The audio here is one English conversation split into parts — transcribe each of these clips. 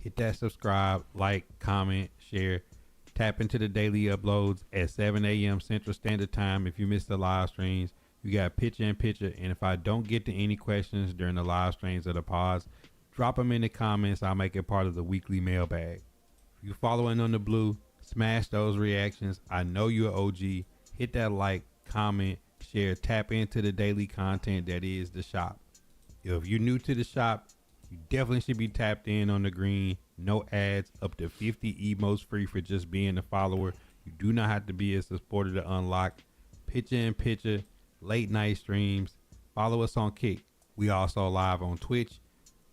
Hit that subscribe, like, comment, share. Tap into the daily uploads at 7 a.m. Central Standard Time. If you missed the live streams, you got picture in picture. And if I don't get to any questions during the live streams or the pods, drop them in the comments. I'll make it part of the weekly mailbag. If you're following on the blue, smash those reactions. I know you're OG. Hit that like, comment, share, tap into the daily content that is the shop. If you're new to the shop, you definitely should be tapped in on the green. No ads, up to 50 emotes free for just being a follower. You do not have to be a supporter to unlock picture in picture, late night streams. Follow us on Kick. We also live on Twitch.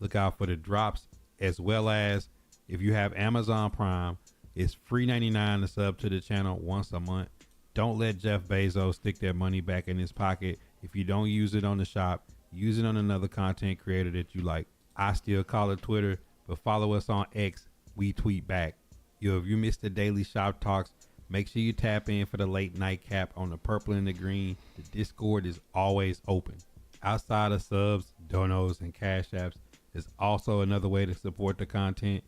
Look out for the drops, as well as if you have Amazon Prime, it's free $99 to sub to the channel once a month. Don't let Jeff Bezos stick that money back in his pocket. If you don't use it on the shop, use it on another content creator that you like. I still call it Twitter, but follow us on X. We tweet back. Yo, if you missed the daily shop talks, make sure you tap in for the late night cap on the purple and the green. The Discord is always open. Outside of subs, donos, and cash apps, there's also another way to support the content.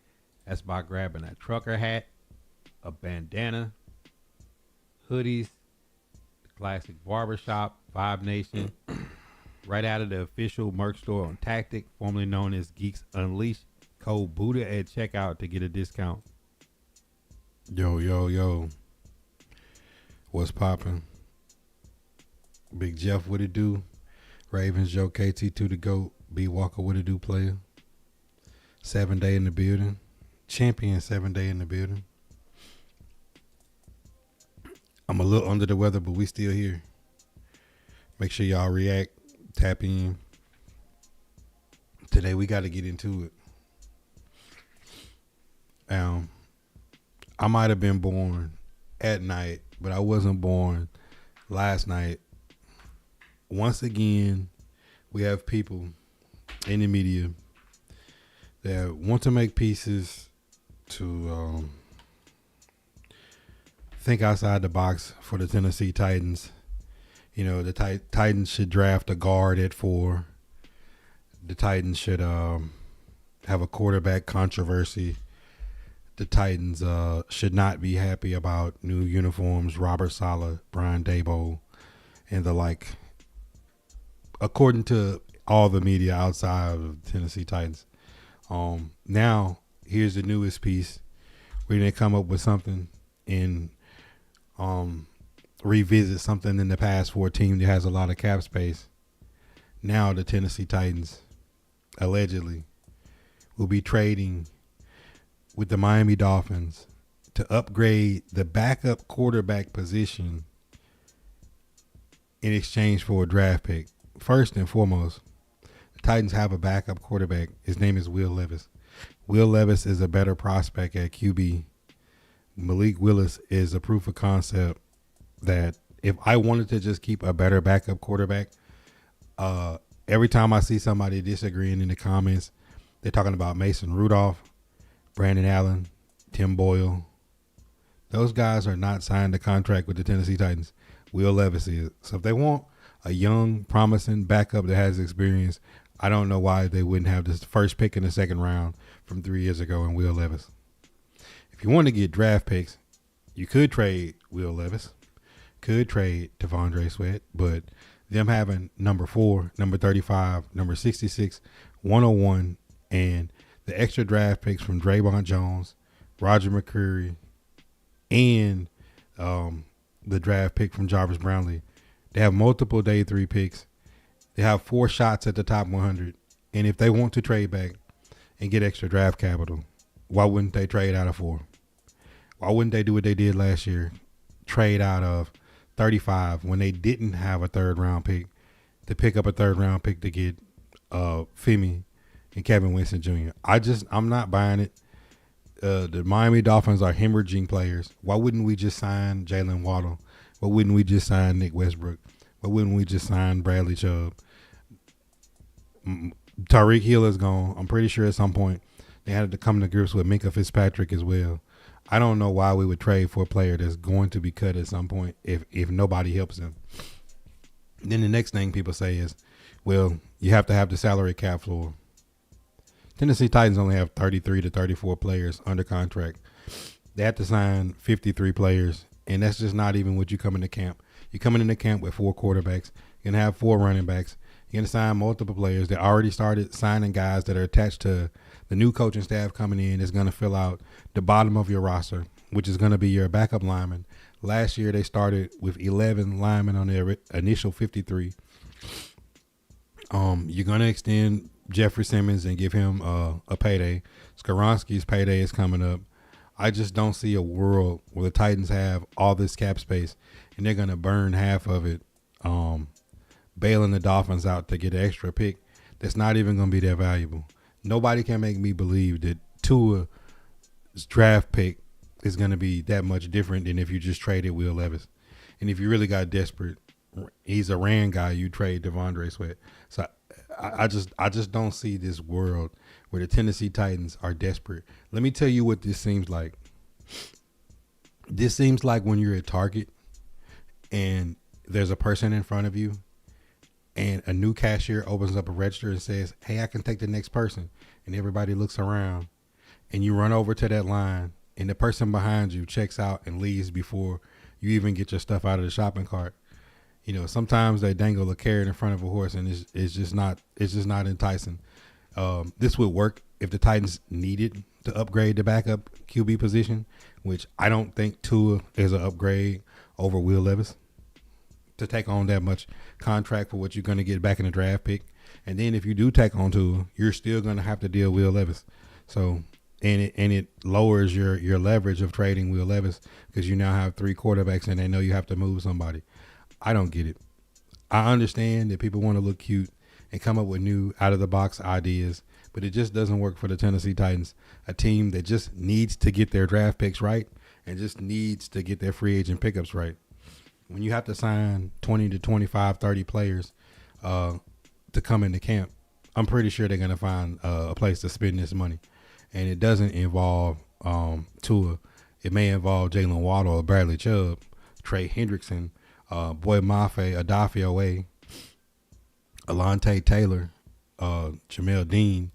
That's by grabbing a trucker hat, a bandana, hoodies, the classic barbershop, Vibe Nation, right out of the official merch store on Tactic, formerly known as Geeks Unleashed. Code Buddha at checkout to get a discount. Yo. What's poppin'? Big Jeff, what it do? Ravens, Joe, KT2 the GOAT. B Walker, what it do, player? 7 Day in the building. Champion 7 Day in the building. I'm a little under the weather, but we still here. Make sure y'all react, tap in. Today we got to get into it. I might have been born at night, but I wasn't born last night. Once again, we have people in the media that want to make pieces to think outside the box for the Tennessee Titans. You know, the Titans should draft a guard at 4. The Titans should have a quarterback controversy. The Titans should not be happy about new uniforms, Robert Saleh, Brian Daboll, and the like. According to all the media outside of the Tennessee Titans. Now, here's the newest piece. We're going to come up with something and revisit something in the past for a team that has a lot of cap space. Now, the Tennessee Titans, allegedly, will be trading with the Miami Dolphins to upgrade the backup quarterback position in exchange for a draft pick. First and foremost, the Titans have a backup quarterback. His name is Will Levis. Will Levis is a better prospect at QB. Malik Willis is a proof of concept that if I wanted to just keep a better backup quarterback, every time I see somebody disagreeing in the comments, they're talking about Mason Rudolph, Brandon Allen, Tim Boyle. Those guys are not signed a contract with the Tennessee Titans. Will Levis is. So if they want a young, promising backup that has experience, I don't know why they wouldn't have this first pick in the second round from 3 years ago in Will Levis. If you want to get draft picks, you could trade Will Levis, could trade T'Vondre Sweat, but them having number 4, number 35, number 66, 101, and the extra draft picks from Draymond Jones, Roger McCreary, and the draft pick from Jarvis Brownlee. They have multiple day 3 picks. They have 4 shots at the top 100. And if they want to trade back and get extra draft capital, why wouldn't they trade out of 4? Why wouldn't they do what they did last year? Trade out of 35 when they didn't have a 3rd round pick to pick up a 3rd round pick to get Femi and Kevin Winston Jr. I'm not buying it. The Miami Dolphins are hemorrhaging players. Why wouldn't we just sign Jalen Waddle? Why wouldn't we just sign Nick Westbrook? Why wouldn't we just sign Bradley Chubb? Tyreek Hill is gone. I'm pretty sure at some point they had to come to grips with Minkah Fitzpatrick as well. I don't know why we would trade for a player that's going to be cut at some point if nobody helps him. Then the next thing people say is, well, you have to have the salary cap floor. Tennessee Titans only have 33 to 34 players under contract. They have to sign 53 players, and that's just not even what you come into camp. You're coming into camp with 4 quarterbacks. You're going to have 4 running backs. You're going to sign multiple players. They already started signing guys that are attached to the new coaching staff coming in. Is going to fill out the bottom of your roster, which is going to be your backup lineman. Last year, they started with 11 linemen on their initial 53. You're going to extend Jeffrey Simmons and give him a payday. Skoronski's payday is coming up. I just don't see a world where the Titans have all this cap space and they're going to burn half of it, bailing the Dolphins out to get an extra pick that's not even going to be that valuable. Nobody can make me believe that Tua's draft pick is going to be that much different than if you just traded Will Levis. And if you really got desperate, he's a ran guy, you trade Devondre Sweat. So I just don't see this world where the Tennessee Titans are desperate. Let me tell you what this seems like. This seems like when you're at Target and there's a person in front of you and a new cashier opens up a register and says, hey, I can take the next person. And everybody looks around and you run over to that line and the person behind you checks out and leaves before you even get your stuff out of the shopping cart. You know, sometimes they dangle a carrot in front of a horse, and it's just not enticing. This would work if the Titans needed to upgrade the backup QB position, which I don't think Tua is an upgrade over Will Levis to take on that much contract for what you're going to get back in the draft pick. And then if you do take on Tua, you're still going to have to deal with Will Levis. So and it lowers your leverage of trading Will Levis because you now have 3 quarterbacks and they know you have to move somebody. I don't get it. I understand that people want to look cute and come up with new out-of-the-box ideas, but it just doesn't work for the Tennessee Titans, a team that just needs to get their draft picks right and just needs to get their free agent pickups right. When you have to sign 20 to 25, 30 players to come into camp, I'm pretty sure they're going to find a place to spend this money. And it doesn't involve Tua. It may involve Jalen Waddle or Bradley Chubb, Trey Hendrickson, Boy Mafe, Adafio Way, Alante Taylor, Jamel Dean,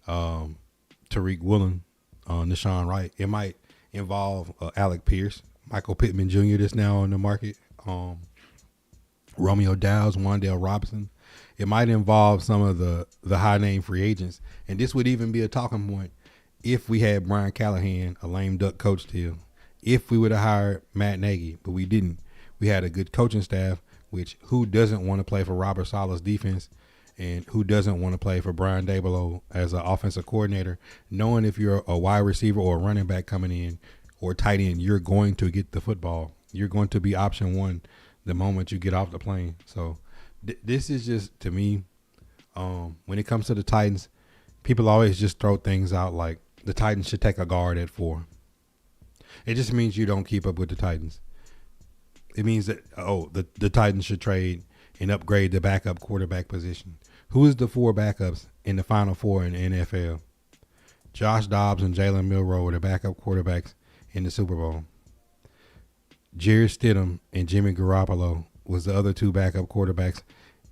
Tariq Woolen, Nashawn Wright. It might involve Alec Pierce, Michael Pittman Jr. that's now on the market, Romeo Dowds, Wan'Dale Robinson. It might involve some of the high-name free agents. And this would even be a talking point if we had Brian Callahan, a lame duck coach still, if we would have hired Matt Nagy, but we didn't. We had a good coaching staff, which who doesn't want to play for Robert Saleh's defense and who doesn't want to play for Brian Daboll as an offensive coordinator, knowing if you're a wide receiver or a running back coming in or tight end, you're going to get the football. You're going to be option one the moment you get off the plane. So this is just, to me, when it comes to the Titans, people always just throw things out like the Titans should take a guard at 4. It just means you don't keep up with the Titans. It means that, the Titans should trade and upgrade the backup quarterback position. Who is the 4 backups in the Final 4 in the NFL? Josh Dobbs and Jalen Milroe were the backup quarterbacks in the Super Bowl. Jerry Stidham and Jimmy Garoppolo was the other 2 backup quarterbacks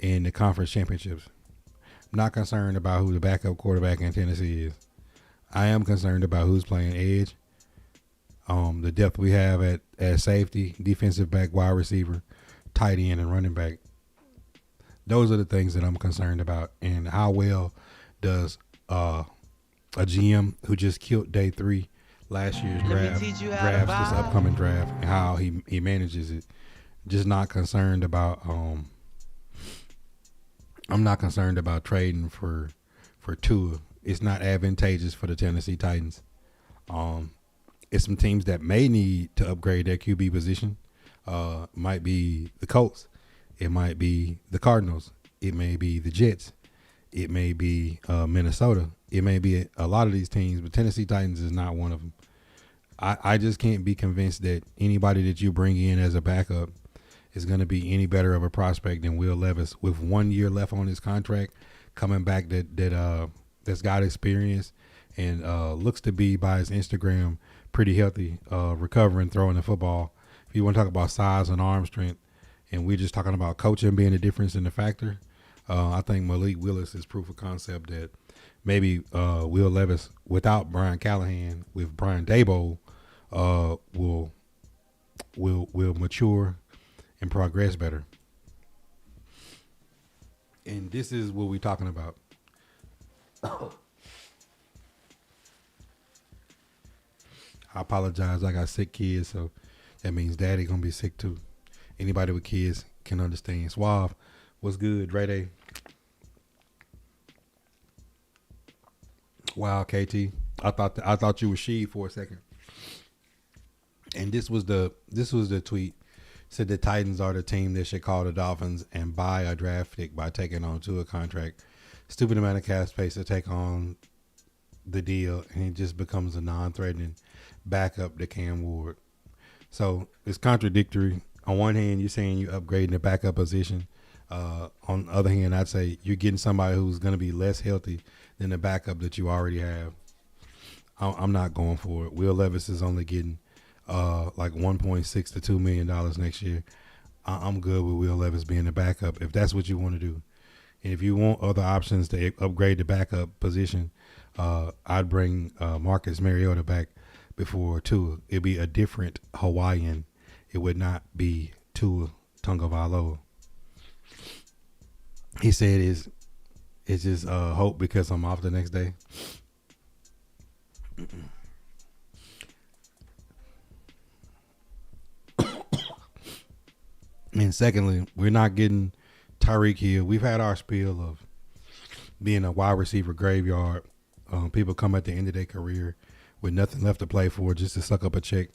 in the conference championships. I'm not concerned about who the backup quarterback in Tennessee is. I am concerned about who's playing edge. The depth we have at safety, defensive back, wide receiver, tight end, and running back. Those are the things that I'm concerned about. And how well does a GM who just killed day 3 last year's draft drafts this upcoming draft and how he manages it. Just not concerned about I'm not concerned about trading for Tua. It's not advantageous for the Tennessee Titans. It's some teams that may need to upgrade their QB position. Might be the Colts. It might be the Cardinals. It may be the Jets. It may be Minnesota. It may be a lot of these teams, but Tennessee Titans is not one of them. I just can't be convinced that anybody that you bring in as a backup is going to be any better of a prospect than Will Levis with 1 year left on his contract, coming back that's got experience and looks to be, by his Instagram, pretty healthy, recovering, throwing the football. If you want to talk about size and arm strength, and we're just talking about coaching being the difference in the factor, I think Malik Willis is proof of concept that Will Levis without Brian Callahan with Brian Daboll will mature and progress better. And this is what we're talking about. I apologize. I got sick kids, so that means daddy gonna be sick too. Anybody with kids can understand. Suave, what's good, Dre Day? Wow, KT. I thought you were she for a second. And this was the tweet. Said the Titans are the team that should call the Dolphins and buy a draft pick by taking on to a contract. Stupid amount of cap space to take on the deal, and it just becomes a non-threatening backup to Cam Ward. So it's contradictory. On one hand, you're saying you're upgrading the backup position. On the other hand, I'd say you're getting somebody who's going to be less healthy than the backup that you already have. I'm not going for it. Will Levis is only getting like $1.6 to $2 million next year. I'm good with Will Levis being the backup if that's what you want to do. And if you want other options to upgrade the backup position, I'd bring Marcus Mariota back before Tua. It'd be a different Hawaiian. It would not be Tua Tagovailoa. He said it's just hope because I'm off the next day. And secondly, we're not getting Tyreek Hill. We've had our spiel of being a wide receiver graveyard. People come at the end of their career with nothing left to play for, just to suck up a check.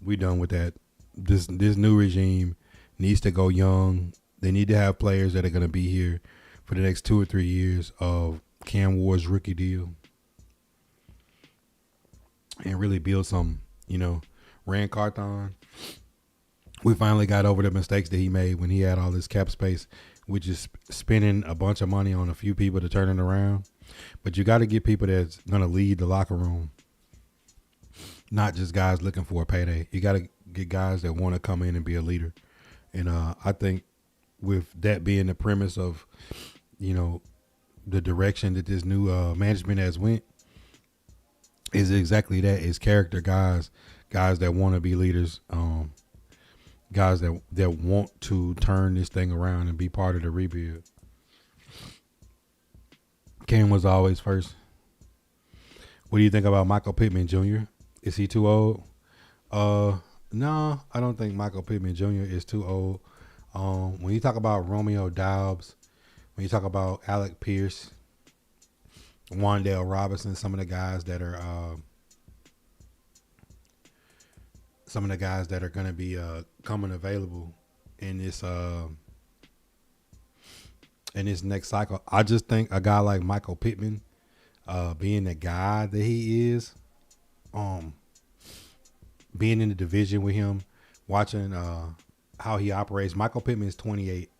We done with that. This new regime needs to go young. They need to have players that are going to be here for the next 2 or 3 years of Cam Ward's rookie deal and really build some, Rand Carthon. We finally got over the mistakes that he made when he had all this cap space, which is spending a bunch of money on a few people to turn it around. But you got to get people that's going to lead the locker room, not just guys looking for a payday. You got to get guys that want to come in and be a leader. And I think with that being the premise of, the direction that this new management has went, is exactly that. It's character guys that want to be leaders, guys that want to turn this thing around and be part of the rebuild. Cam was always first. What do you think about Michael Pittman Jr.? Is he too old? No, I don't think Michael Pittman Jr. is too old. When you talk about Romeo Doubs, when you talk about Alec Pierce, Wan'Dale Robinson, some of the guys that are going to be coming available in this next cycle. I just think a guy like Michael Pittman, being the guy that he is, being in the division with him, watching how he operates. Michael Pittman is 28.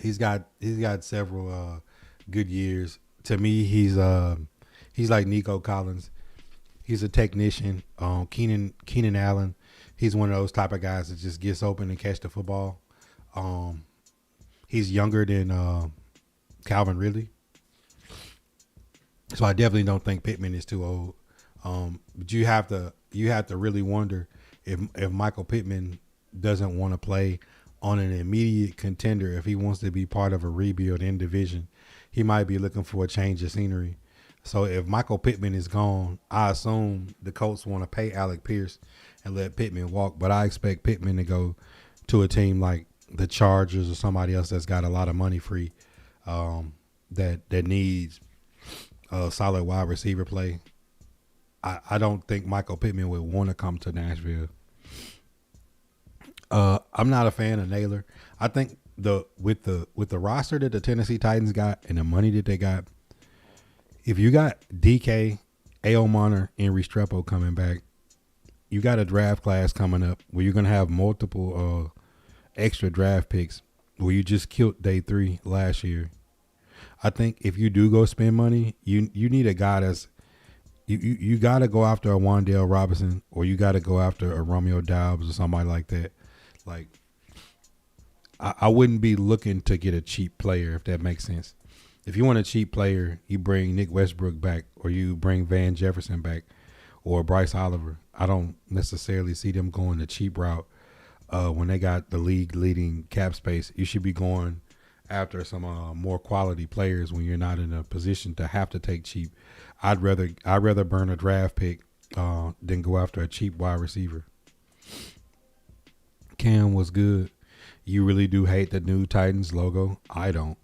He's got several good years. To me, he's like Nico Collins. He's a technician. Keenan Allen, he's one of those type of guys that just gets open and catch the football. He's younger than Calvin Ridley. So I definitely don't think Pittman is too old. But you have to really wonder if Michael Pittman doesn't want to play on an immediate contender. If he wants to be part of a rebuild in division, he might be looking for a change of scenery. So if Michael Pittman is gone, I assume the Colts want to pay Alec Pierce and let Pittman walk. But I expect Pittman to go to a team like the Chargers or somebody else that's got a lot of money free, that needs a solid wide receiver play. I don't think Michael Pittman would want to come to Nashville. I'm not a fan of Naylor. I think with the roster that the Tennessee Titans got and the money that they got, if you got DK, Aomaner, and Restrepo coming back, you got a draft class coming up where you're going to have multiple extra draft picks where you just killed day 3 last year. I think if you do go spend money, you need a guy that's you got to go after a Wan'Dale Robinson, or you got to go after a Romeo Doubs or somebody like that. Like, I wouldn't be looking to get a cheap player, if that makes sense. If you want a cheap player, you bring Nick Westbrook back, or you bring Van Jefferson back, or Bryce Oliver. I don't necessarily see them going the cheap route when they got the league leading cap space. You should be going after some more quality players when you're not in a position to have to take cheap. I'd rather burn a draft pick than go after a cheap wide receiver. Cam was good. You really do hate the new Titans logo? I don't.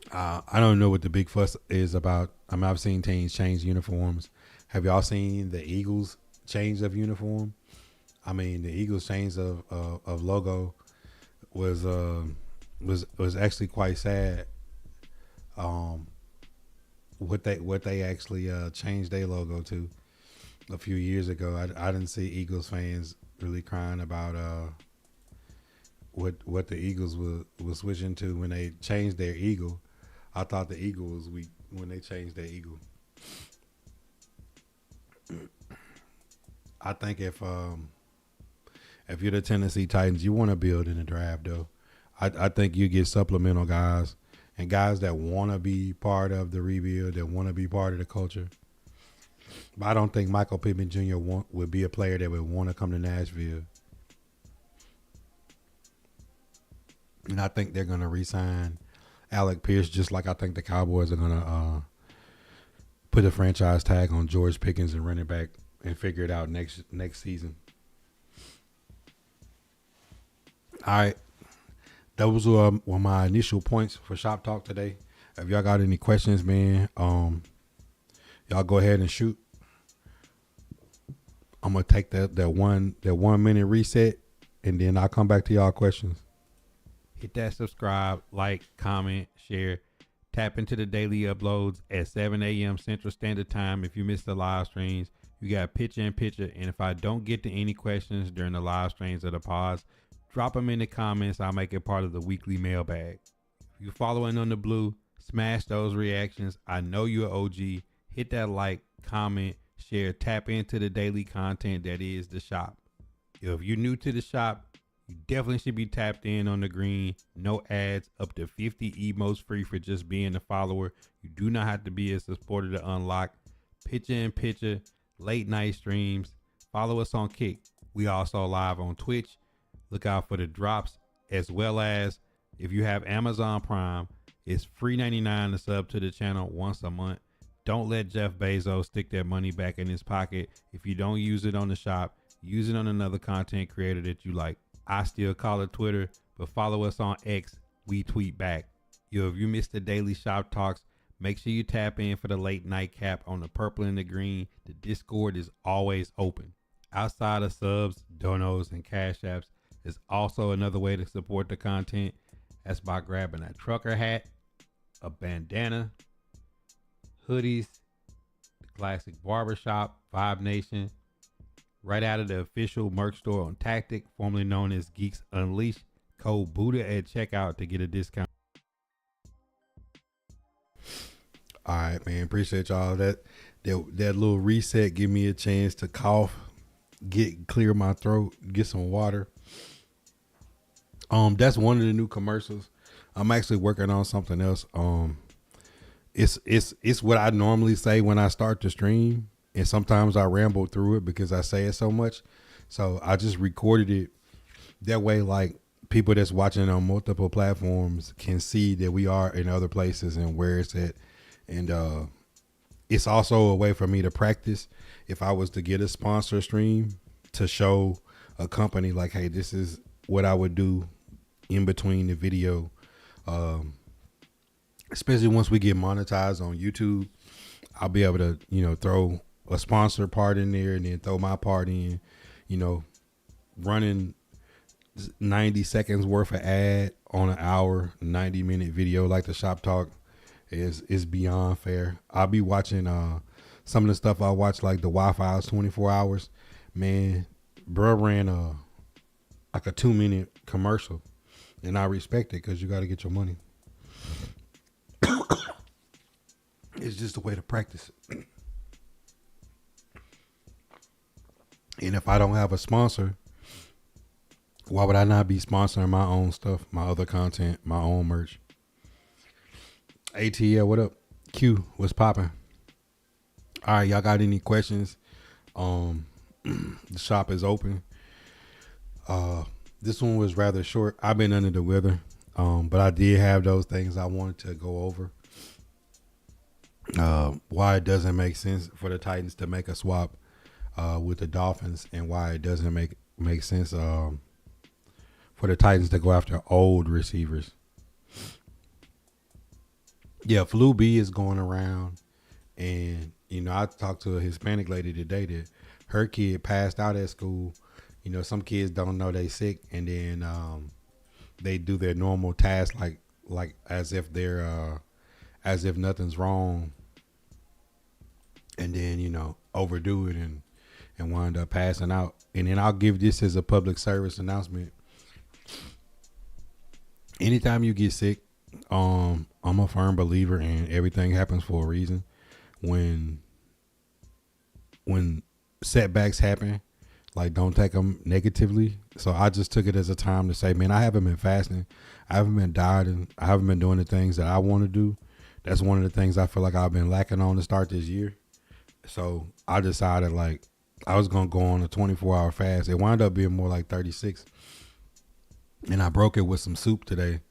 I don't know what the big fuss is about. I mean, I've seen teams change uniforms. Have y'all seen the Eagles change of uniform? I mean, the Eagles change of logo was actually quite sad. What they actually changed their logo to a few years ago. I didn't see Eagles fans really crying about what the Eagles was switching to when they changed their eagle. I thought the eagle was weak when they changed their eagle. I think if you're the Tennessee Titans, you want to build in the draft, though. I think you get supplemental guys and guys that want to be part of the rebuild, that want to be part of the culture. But I don't think Michael Pittman Jr. would be a player that would want to come to Nashville. And I think they're going to re-sign Alec Pierce, just like I think the Cowboys are going to put a franchise tag on George Pickens and run it back and figure it out next season. All right. Those were my initial points for Shop Talk today. If y'all got any questions, man, y'all go ahead and shoot. I'm gonna take that 1 minute reset, and then I'll come back to y'all questions. Hit that subscribe, like, comment, share. Tap into the daily uploads at 7 a.m. Central Standard Time. If you missed the live streams, you got picture in picture. And if I don't get to any questions during the live streams or the pods, drop them in the comments. I'll make it part of the weekly mailbag. If you're following on the blue, smash those reactions. I know you're OG. Hit that like, comment, share, tap into the daily content that is the shop. If you're new to the shop, you definitely should be tapped in on the green. No ads, up to 50 emotes free for just being a follower. You do not have to be a supporter to unlock picture in picture, late night streams. Follow us on Kick. We also live on Twitch. Look out for the drops, as well as if you have Amazon Prime, it's free $99 to sub to the channel once a month. Don't let Jeff Bezos stick that money back in his pocket. If you don't use it on the shop, use it on another content creator that you like. I still call it Twitter, but follow us on X. We tweet back. If you missed the daily Shop Talks, make sure you tap in for the late night cap on the purple and the green. The Discord is always open. Outside of subs, donos, and cash apps, there's also another way to support the content. That's by grabbing a trucker hat, a bandana, hoodies, the classic barbershop, Vibe Nation, right out of the official merch store on Tactic, formerly known as Geeks Unleashed. Code Buddha at checkout to get a discount. All right, man. Appreciate y'all. That little reset give me a chance to cough, clear my throat, get some water. That's one of the new commercials. I'm actually working on something else. It's what I normally say when I start the stream, and sometimes I ramble through it because I say it so much. So I just recorded it that way, like people that's watching on multiple platforms can see that we are in other places and where it's at. And it's also a way for me to practice if I was to get a sponsor stream, to show a company like, hey, this is what I would do in between the video. Especially once we get monetized on YouTube, I'll be able to, throw a sponsor part in there and then throw my part in, running 90 seconds worth of ad on an hour, 90-minute video like the Shop Talk is beyond fair. I'll be watching some of the stuff I watch, like the Wi-Fi's 24 hours. Man, bro ran like a 2-minute commercial, and I respect it because you got to get your money. It's just a way to practice it. And if I don't have a sponsor, Why would I not be sponsoring my own stuff, my other content, my own merch? ATL, what up? Q, what's popping? All right, y'all got any questions? The shop is open. This one was rather short. I've been under the weather, but I did have those things I wanted to go over. Why it doesn't make sense for the Titans to make a swap with the Dolphins, and why it doesn't make sense for the Titans to go after old receivers. Yeah, flu B is going around, and I talked to a Hispanic lady today that her kid passed out at school. Some kids don't know they sick, and then they do their normal tasks like as if they're as if nothing's wrong, and then overdo it and wind up passing out. And then I'll give this as a public service announcement. Anytime you get sick, I'm a firm believer in everything happens for a reason. When setbacks happen, like, don't take them negatively. So I just took it as a time to say, man, I haven't been fasting, I haven't been dieting, I haven't been doing the things that I want to do. That's one of the things I feel like I've been lacking on to start this year. So I decided, like, I was gonna go on a 24-hour fast. It wound up being more like 36, and I broke it with some soup today.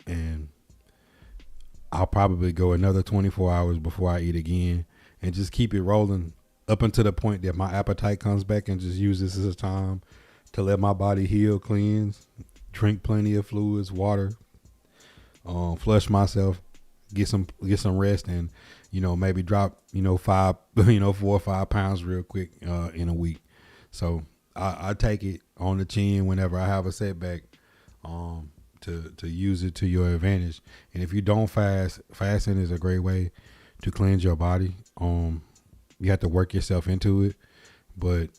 And I'll probably go another 24 hours before I eat again, and just keep it rolling up until the point that my appetite comes back, and just use this as a time to let my body heal, cleanse, drink plenty of fluids, water, flush myself, get some rest, and maybe drop 4 or 5 pounds real quick in a week. So I take it on the chin whenever I have a setback, to use it to your advantage. And if you don't fasting is a great way to cleanse your body. You have to work yourself into it, but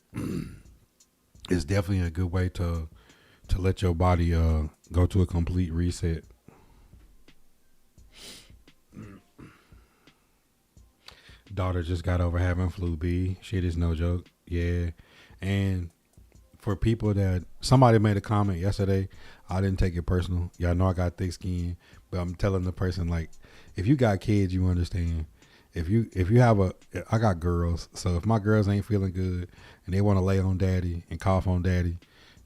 it's definitely a good way to let your body go to a complete reset. Daughter just got over having flu B. Shit is no joke. Yeah. And for people that, somebody made a comment yesterday, I didn't take it personal. Y'all know I got thick skin, but I'm telling the person, like, if you got kids, you understand. If you have I got girls, so if my girls ain't feeling good and they want to lay on daddy and cough on daddy,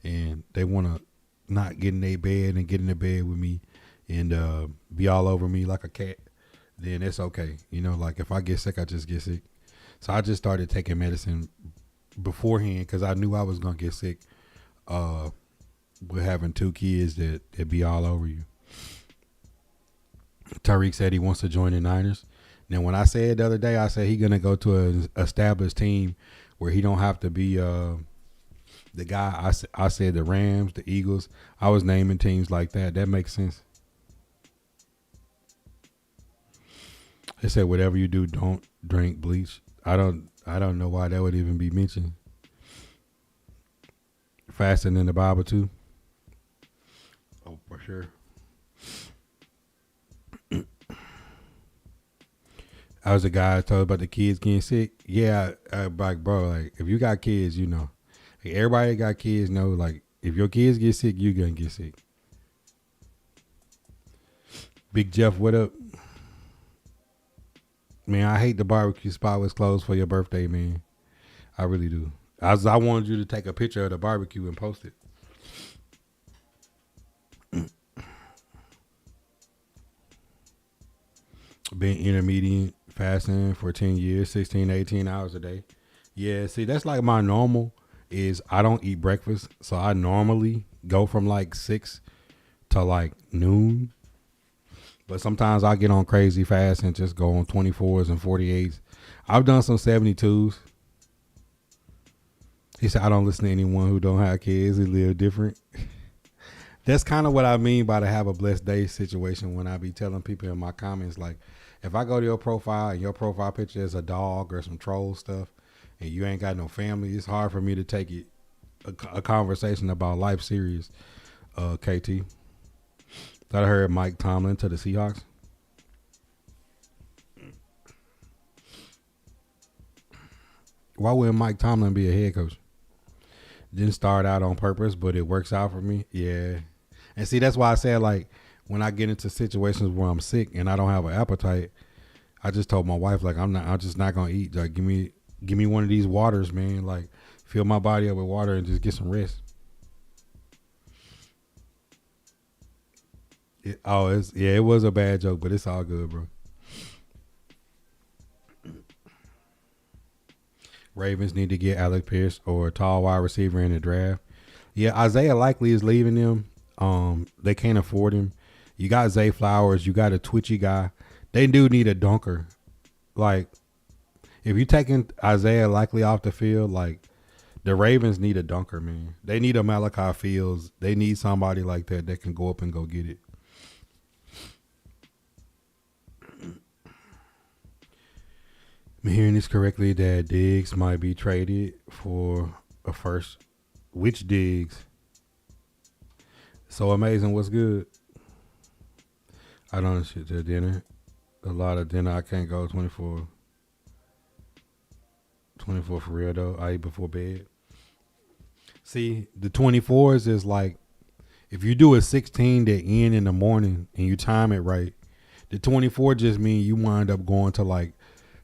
and they want to not get in their bed and get in the bed with me and be all over me like a cat, then it's okay. Like, if I get sick, I just get sick. So I just started taking medicine beforehand because I knew I was going to get sick with having 2 kids that be all over you. Tariq said he wants to join the Niners. Now, when I said the other day, I said he going to go to an established team where he don't have to be the guy. I said the Rams, the Eagles. I was naming teams like that. That makes sense. They said, whatever you do, don't drink bleach. I don't know why that would even be mentioned. Fasting in the Bible too. Oh, for sure. I was a guy told about the kids getting sick. Yeah, like, bro, like, if you got kids, like, everybody that got kids know, like, if your kids get sick, you gonna get sick. Big Jeff, what up? Man, I hate the barbecue spot was closed for your birthday, man. I really do. I wanted you to take a picture of the barbecue and post it. Been intermediate fasting for 10 years, 16, 18 hours a day. Yeah, see, that's like my normal is I don't eat breakfast. So I normally go from like 6 to like noon. But sometimes I get on crazy fast and just go on 24s and 48s. I've done some 72s. He said, I don't listen to anyone who don't have kids. They live different. That's kind of what I mean by the have a blessed day situation when I be telling people in my comments, like, if I go to your profile and your profile picture is a dog or some troll stuff and you ain't got no family, it's hard for me to take it a conversation about life serious, KT. Thought I heard Mike Tomlin to the Seahawks. Why wouldn't Mike Tomlin be a head coach? Didn't start out on purpose, but it works out for me. Yeah. And see, that's why I said, like, when I get into situations where I'm sick and I don't have an appetite, I just told my wife, like, I'm just not gonna eat. Like, give me one of these waters, man. Like, fill my body up with water and just get some rest. It was a bad joke, but it's all good, bro. Ravens need to get Alec Pierce or a tall wide receiver in the draft. Yeah, Isaiah Likely is leaving them. They can't afford him. You got Zay Flowers. You got a twitchy guy. They do need a dunker. Like, if you're taking Isaiah Likely off the field, like, the Ravens need a dunker, man. They need a Malachi Fields. They need somebody like that can go up and go get it. I'm hearing this correctly that Diggs might be traded for a first. Which Diggs? So amazing. What's good? I don't shit to dinner. A lot of dinner. I can't go 24. 24 for real though. I eat before bed. See, the 24s is like, if you do a 16 to end in the morning and you time it right, the 24 just mean you wind up going to like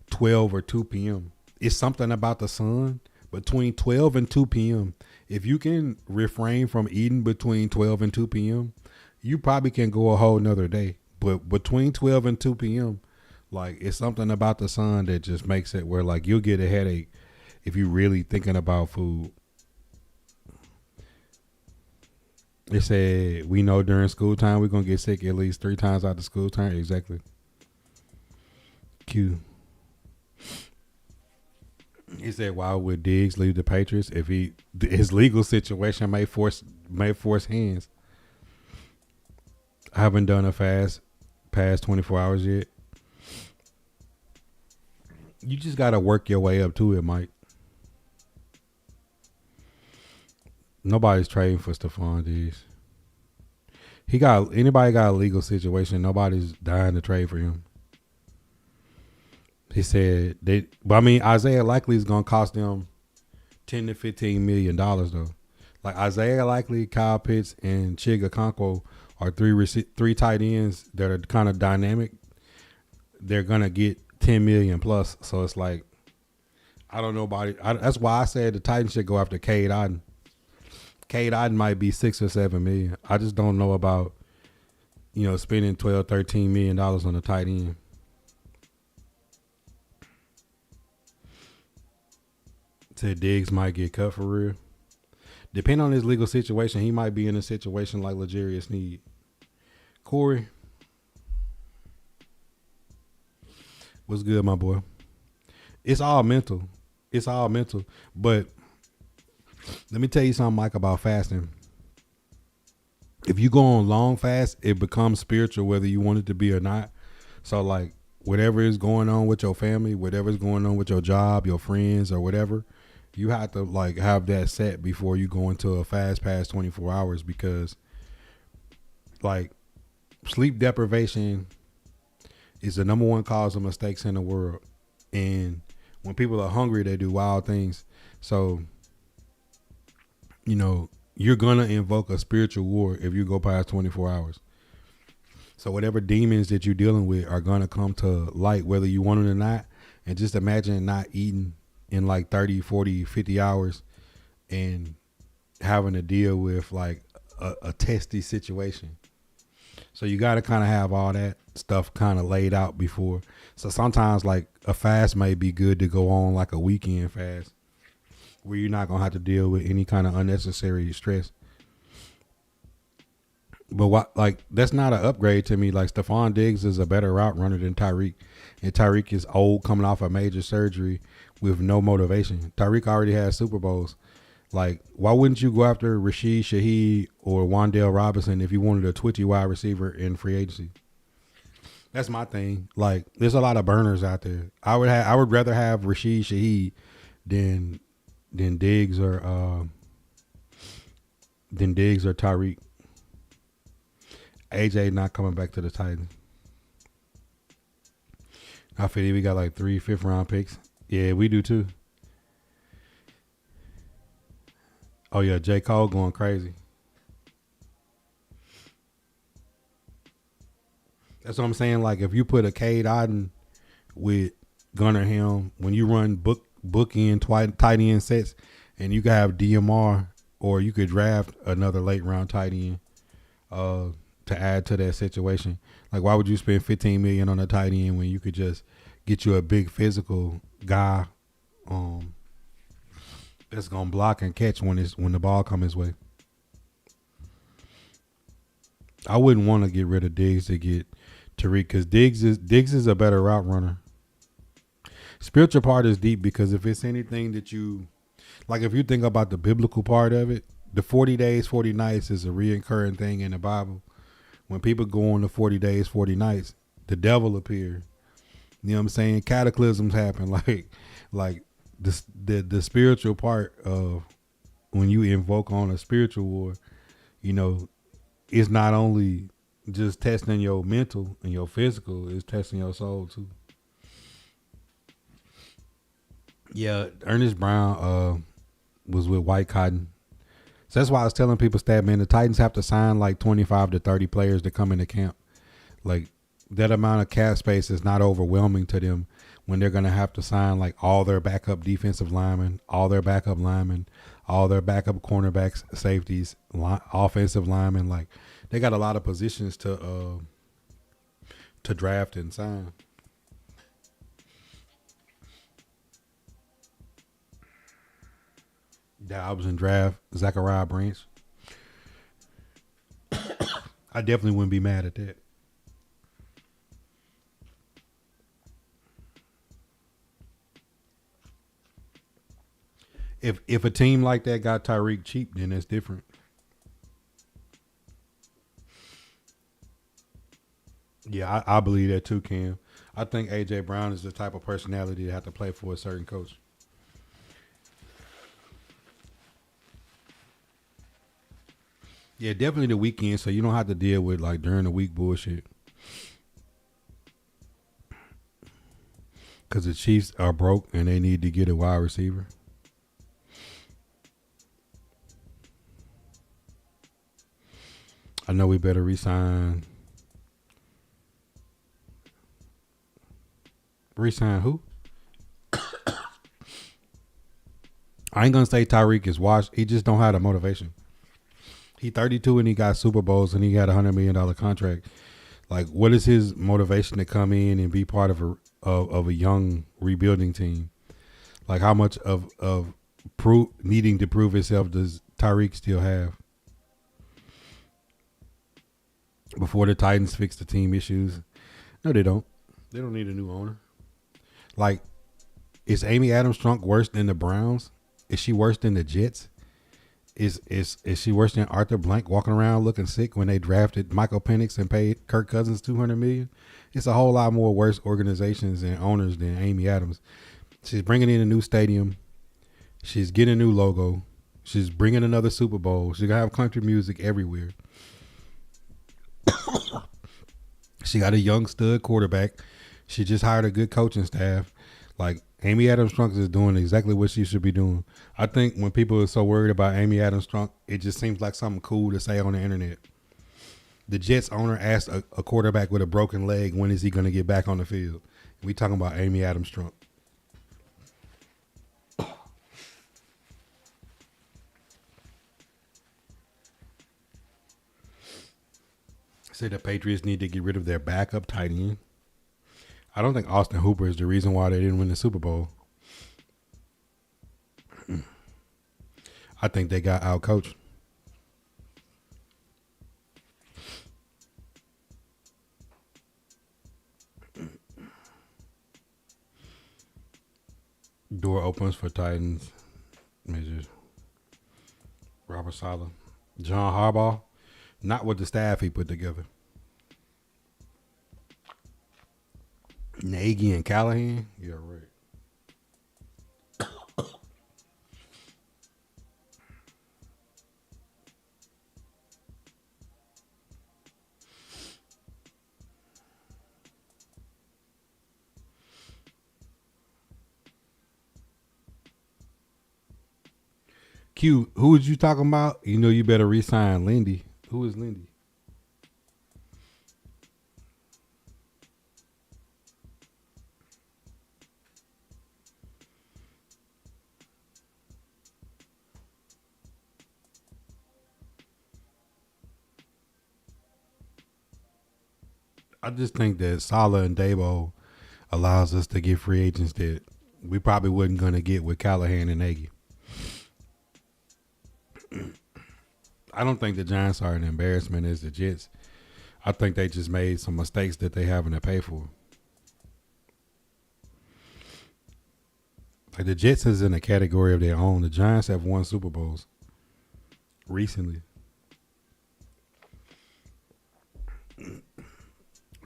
12 or 2 p.m. It's something about the sun between 12 and 2 p.m. If you can refrain from eating between 12 and 2 p.m., you probably can go a whole nother day. But between 12 and 2 p.m., like, it's something about the sun that just makes it where, like, you'll get a headache if you're really thinking about food. They said, we know during school time we're going to get sick at least 3 times out of school time. Exactly. Q. He said, why would Diggs leave the Patriots if his legal situation may force hands? I haven't done a fast past 24 hours yet. You just got to work your way up to it, Mike. Nobody's trading for Stephon Diggs. Anybody got a legal situation, nobody's dying to trade for him. He said Isaiah Likely is gonna cost them $10 to $15 million though. Like, Isaiah Likely, Kyle Pitts, and Chig Okonkwo are three tight ends that are kind of dynamic. They're gonna get 10 million plus. So it's like, I don't know about it. That's why I said the Titans should go after Cade Otton. Cade Otton might be 6 or 7 million. I just don't know about, spending $12, $13 million on a tight end. Said Diggs might get cut for real. Depending on his legal situation, he might be in a situation like L'Jarius Sneed. Corey, what's good, my boy? It's all mental. But let me tell you something, Mike, about fasting. If you go on long fast, it becomes spiritual, whether you want it to be or not. So, like, whatever is going on with your family, whatever is going on with your job, your friends, or whatever, you have to, like, have that set before you go into a fast past 24 hours, because, like, sleep deprivation is the number one cause of mistakes in the world. And when people are hungry, they do wild things. So, you're going to invoke a spiritual war if you go past 24 hours. So whatever demons that you're dealing with are going to come to light, whether you want it or not. And just imagine not eating in like 30, 40, 50 hours and having to deal with like a testy situation. So you got to kind of have all that stuff kind of laid out before. So sometimes, like, a fast may be good to go on like a weekend fast, where you're not going to have to deal with any kind of unnecessary stress. But that's not an upgrade to me. Like, Stephon Diggs is a better route runner than Tyreek. And Tyreek is old, coming off a major surgery with no motivation. Tyreek already has Super Bowls. Like, why wouldn't you go after Rashid Shaheed or Wan'Dale Robinson if you wanted a twitchy wide receiver in free agency? That's my thing. Like, there's a lot of burners out there. I would rather have Rashid Shaheed than Diggs or Tyreek. AJ not coming back to the Titans. I feel we got like 3 5th round picks. Yeah, we do too. Oh yeah, J. Cole going crazy. That's what I'm saying. Like if you put a Cade Otton with Gunnar Helm, when you run book in tight end sets, and you could have DMR, or you could draft another late round tight end uh, to add to that situation. Like why would you spend 15 million on a tight end when you could just get you a big physical guy that's gonna block and catch when the ball comes his way. I wouldn't want to get rid of Diggs to get Tariq because Diggs is a better route runner. Spiritual part is deep because if it's anything that you like, if you think about the biblical part of it, the 40 days, 40 nights is a reoccurring thing in the Bible. When people go on the 40 days, 40 nights, the devil appears. You know what I'm saying? Cataclysms happen. Like the spiritual part of when you invoke on a spiritual war, you know, it's not only just testing your mental and your physical, it's testing your soul too. Yeah, Ernest Brown was with White Cotton. So that's why I was telling people, Stat Man, the Titans have to sign like 25 to 30 players to come into camp. Like that amount of cap space is not overwhelming to them when they're going to have to sign like all their backup defensive linemen, all their backup linemen, all their backup cornerbacks, safeties, offensive linemen. Like they got a lot of positions to draft and sign. Dobbs and draft Zachariah Branch. I definitely wouldn't be mad at that. If a team like that got Tyreek cheap, then it's different. Yeah, I believe that too, Cam. I think AJ Brown is the type of personality to have to play for a certain coach. Yeah, definitely the weekend, so you don't have to deal with like during the week bullshit. Because the Chiefs are broke and they need to get a wide receiver. I know we better resign. Resign who? I ain't gonna say Tyreek is washed. He just don't have the motivation. He 32 and he got Super Bowls and he got $100 million contract. Like, what is his motivation to come in and be part of a young rebuilding team? Like, how much of needing to prove himself does Tyreek still have before the Titans fix the team issues? No, they don't. They don't need a new owner. Like, is Amy Adams Strunk worse than the Browns? Is she worse than the Jets? Is she worse than Arthur Blank walking around looking sick when they drafted Michael Penix and paid Kirk Cousins $200 million? It's a whole lot more worse organizations and owners than Amy Adams. She's bringing in a new stadium. She's getting a new logo. She's bringing another Super Bowl. She's gonna have country music everywhere. She got a young stud quarterback. She just hired a good coaching staff. Like, Amy Adams Strunk is doing exactly what she should be doing. I think when people are so worried about Amy Adams Strunk, it just seems like something cool to say on the internet. The Jets owner asked a quarterback with a broken leg, when is he going to get back on the field? We talking about Amy Adams Strunk. Say the Patriots need to get rid of their backup tight end. I don't think Austin Hooper is the reason why they didn't win the Super Bowl. I think they got out-coached. Door opens for Titans. Measures. Robert Saleh. John Harbaugh. Not with the staff he put together. Nagy and Callahan? Yeah, right. Q, who was you talking about? You know you better re-sign Lindy. Who is Lindy? I just think that Salah and Dabo allows us to get free agents that we probably wasn't going to get with Callahan and Nagy. I don't think the Giants are an embarrassment as the Jets. I think they just made some mistakes that they having to pay for. Like the Jets is in a category of their own. The Giants have won Super Bowls recently.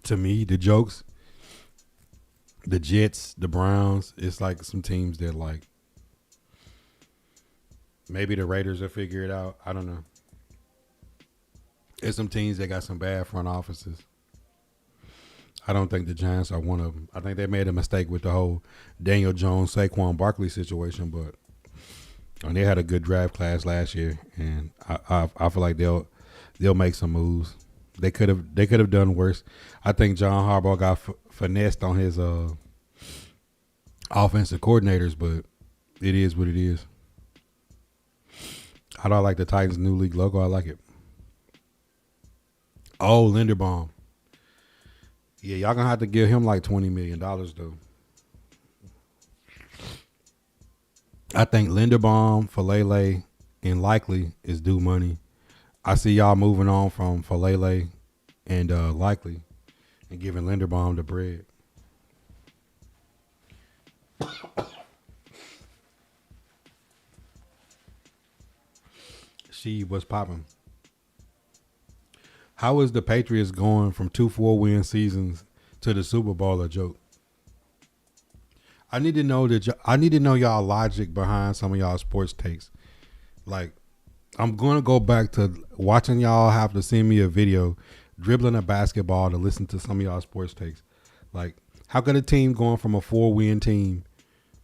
To me, the jokes, the Jets, the Browns, it's like some teams that like maybe the Raiders will figure it out. I don't know. There's some teams that got some bad front offices. I don't think the Giants are one of them. I think they made a mistake with the whole Daniel Jones, Saquon Barkley situation, but they had a good draft class last year, and I feel like they'll make some moves. They could have done worse. I think John Harbaugh got finessed on his offensive coordinators, but it is what it is. I don't like the Titans' new league logo. I like it. Oh, Linderbaum. Yeah, y'all gonna have to give him like $20 million though. I think Linderbaum, Falele, and Likely is due money. I see y'all moving on from Falele and Likely and giving Linderbaum the bread. She was popping. How is the Patriots going from 2 4-win seasons to the Super Bowl a joke? I need to know y'all logic behind some of y'all sports takes. Like, I'm going to go back to watching y'all have to send me a video dribbling a basketball to listen to some of y'all sports takes. Like, how could a team going from a 4-win team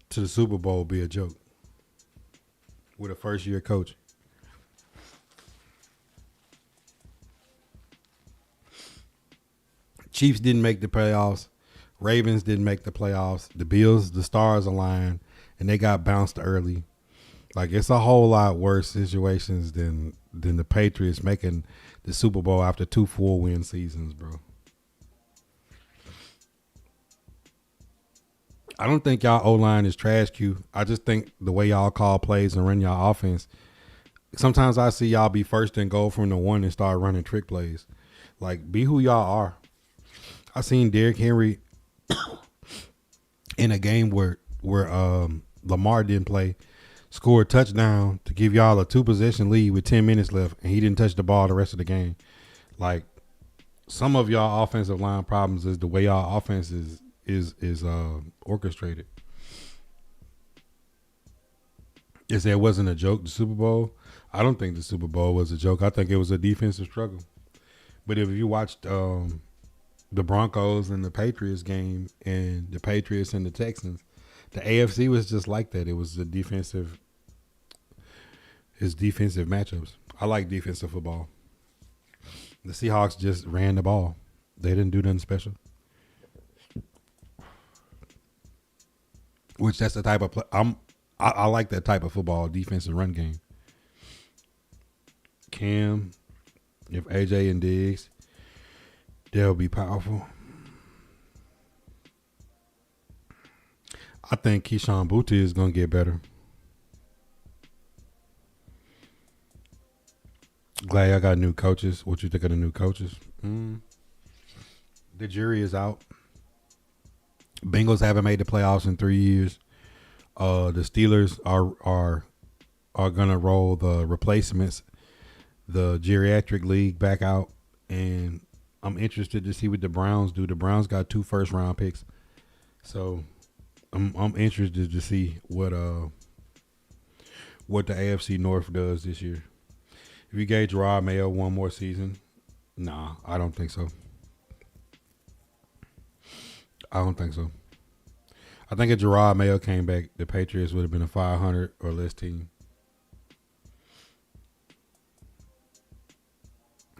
to the Super Bowl be a joke with a first-year coach? Chiefs didn't make the playoffs. Ravens didn't make the playoffs. The Bills, the stars aligned, and they got bounced early. Like, it's a whole lot worse situations than the Patriots making the Super Bowl after 2 4-win seasons, bro. I don't think y'all O-line is trash, Q. I just think the way y'all call plays and run y'all offense, sometimes I see y'all be first and goal from the one and start running trick plays. Like, be who y'all are. I seen Derrick Henry in a game where Lamar didn't play, score a touchdown to give y'all a 2-possession lead with 10 minutes left, and he didn't touch the ball the rest of the game. Like, some of y'all offensive line problems is the way y'all offense is orchestrated. Is that wasn't a joke, the Super Bowl? I don't think the Super Bowl was a joke. I think it was a defensive struggle. But if you watched the Broncos and the Patriots game and the Patriots and the Texans, the AFC was just like that. It was defensive matchups. I like defensive football. The Seahawks just ran the ball. They didn't do nothing special. Which that's the type of play. I like that type of football, defensive run game. Cam, if AJ and Diggs, they'll be powerful. I think Cashapp is going to get better. Glad y'all got new coaches. What you think of the new coaches? The jury is out. Bengals haven't made the playoffs in 3 years. The Steelers are gonna roll the replacements, the geriatric league back out, and I'm interested to see what the Browns do. The Browns got 2 first-round picks, so I'm interested to see what the AFC North does this year. If you gave Gerard Mayo one more season, nah, I don't think so. I think if Gerard Mayo came back, the Patriots would have been a 500 or less team.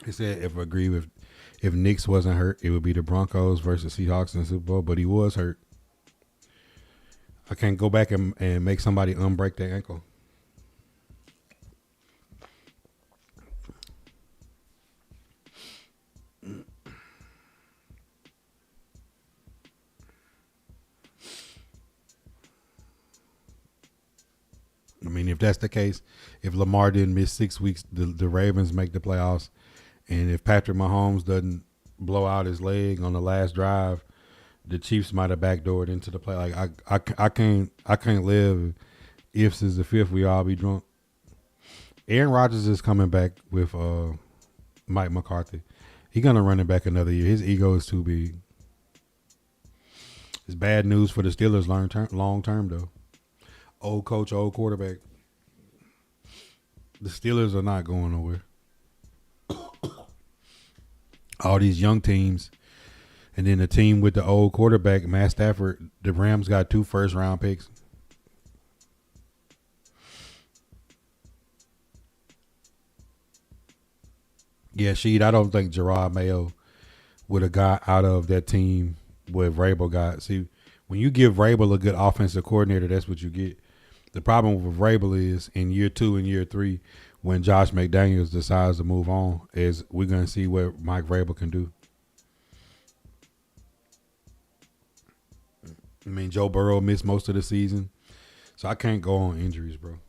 He said if Knicks wasn't hurt, it would be the Broncos versus Seahawks in the Super Bowl, but he was hurt. I can't go back and make somebody unbreak their ankle. I mean, if that's the case, if Lamar didn't miss 6 weeks, the Ravens make the playoffs. And if Patrick Mahomes doesn't blow out his leg on the last drive, the Chiefs might have backdoored into the play. Like I can't live. Ifs is the fifth. We all be drunk. Aaron Rodgers is coming back with Mike McCarthy. He's gonna run it back another year. His ego is too big. It's bad news for the Steelers long term though. Old coach, old quarterback. The Steelers are not going nowhere. All these young teams, and then the team with the old quarterback, Matt Stafford, the Rams got 2 first-round picks. Yeah, I don't think Gerard Mayo would have got out of that team what Vrabel got. See, when you give Vrabel a good offensive coordinator, that's what you get. The problem with Vrabel is in year 2 and year 3, when Josh McDaniels decides to move on, is we're going to see what Mike Vrabel can do. I mean, Joe Burrow missed most of the season, so I can't go on injuries, bro.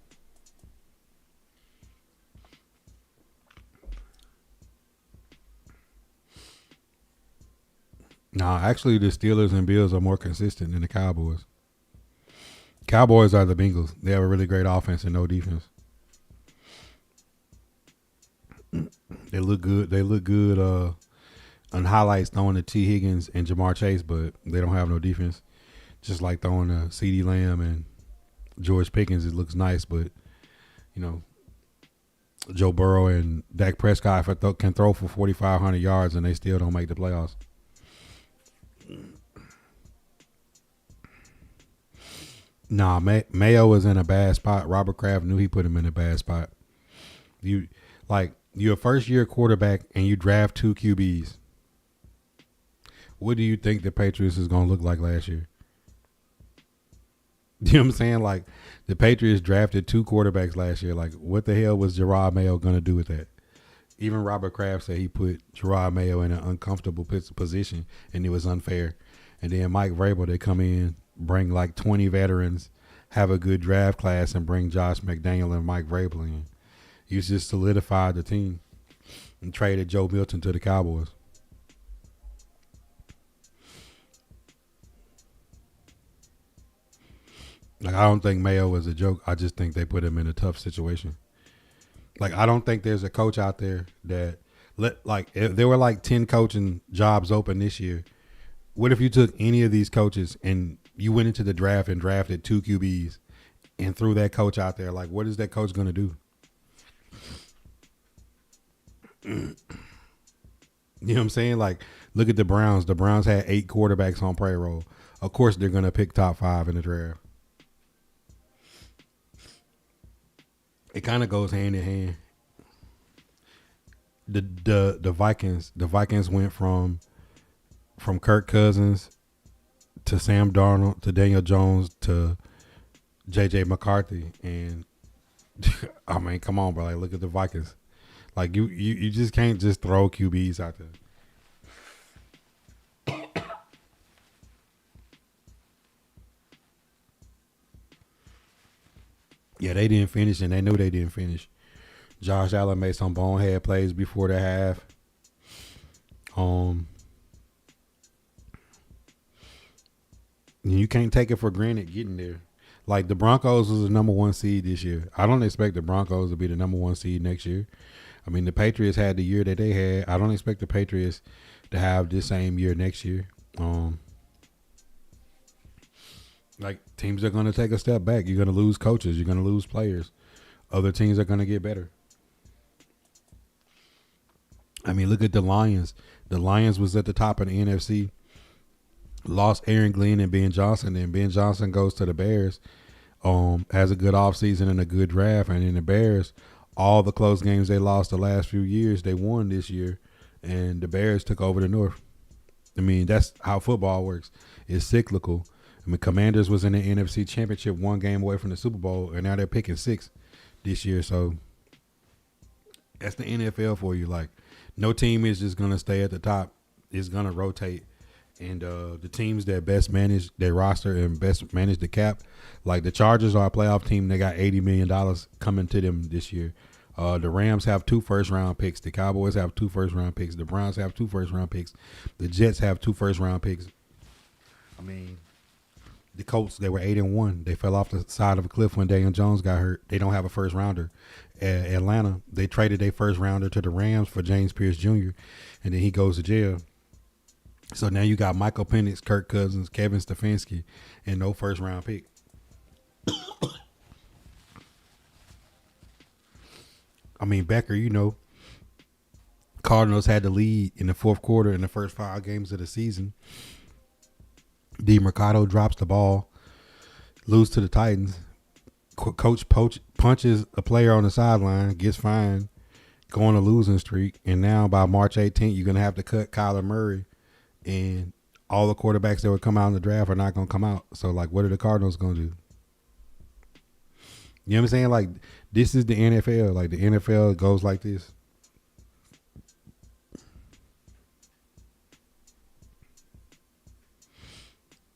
Nah, actually, the Steelers and Bills are more consistent than the Cowboys. Cowboys are the Bengals. They have a really great offense and no defense. They look good. They look good on highlights throwing to T. Higgins and Jamar Chase, but they don't have no defense. Just like throwing to CeeDee Lamb and George Pickens, it looks nice, but you know, Joe Burrow and Dak Prescott can throw for 4,500 yards and they still don't make the playoffs. Nah, Mayo was in a bad spot. Robert Kraft knew he put him in a bad spot. You're a first-year quarterback and you draft 2 QBs. What do you think the Patriots is going to look like last year? You know what I'm saying? Like, the Patriots drafted 2 quarterbacks last year. Like, what the hell was Gerard Mayo going to do with that? Even Robert Kraft said he put Gerard Mayo in an uncomfortable position and it was unfair. And then Mike Vrabel, they come in, bring like 20 veterans, have a good draft class, and bring Josh McDaniel and Mike Vrabel in. You just solidified the team and traded Joe Milton to the Cowboys. Like, I don't think Mayo was a joke. I just think they put him in a tough situation. Like, I don't think there's a coach out there that if there were like 10 coaching jobs open this year. What if you took any of these coaches and you went into the draft and drafted 2 QBs and threw that coach out there? Like, what is that coach going to do? You know what I'm saying? Like, look at the Browns. The Browns had 8 quarterbacks on payroll. Of course, they're going to pick top 5 in the draft. It kind of goes hand in hand. The Vikings went from Kirk Cousins to Sam Darnold to Daniel Jones to J.J. McCarthy, and I mean, come on, bro! Like, look at the Vikings. Like, you just can't just throw QBs out there. Yeah, they didn't finish, and they knew they didn't finish. Josh Allen made some bonehead plays before the half. You can't take it for granted getting there. Like, the Broncos was the number 1 seed this year. I don't expect the Broncos to be the number 1 seed next year. I mean, the Patriots had the year that they had. I don't expect the Patriots to have this same year next year. Like, teams are going to take a step back. You're going to lose coaches. You're going to lose players. Other teams are going to get better. I mean, look at the Lions. The Lions was at the top of the NFC. Lost Aaron Glenn and Ben Johnson. And Ben Johnson goes to the Bears. Has a good offseason and a good draft. And then the Bears all the close games they lost the last few years, they won this year, and the Bears took over the North. I mean, that's how football works. It's cyclical. I mean, Commanders was in the NFC Championship, one game away from the Super Bowl, and now they're picking 6 this year. So that's the NFL for you. Like, no team is just going to stay at the top. It's going to rotate. And the teams that best manage their roster and best manage the cap, like the Chargers are a playoff team. They got $80 million coming to them this year. The Rams have 2 first-round picks. The Cowboys have 2 first-round picks. The Browns have 2 first-round picks. The Jets have 2 first-round picks. I mean, the Colts, they were 8-1. They fell off the side of a cliff when Daniel Jones got hurt. They don't have a first-rounder. Atlanta, they traded their first-rounder to the Rams for James Pierce Jr., and then he goes to jail. So now you got Michael Penix, Kirk Cousins, Kevin Stefanski, and no first-round pick. I mean, Becker, you know, Cardinals had the lead in the fourth quarter in the first 5 games of the season. DeMarcado drops the ball, lose to the Titans. Coach punches a player on the sideline, gets fined, go on a losing streak, and now by March 18th, you're going to have to cut Kyler Murray, and all the quarterbacks that would come out in the draft are not going to come out. So, like, what are the Cardinals going to do? You know what I'm saying? Like, this is the NFL. Like, the NFL goes like this.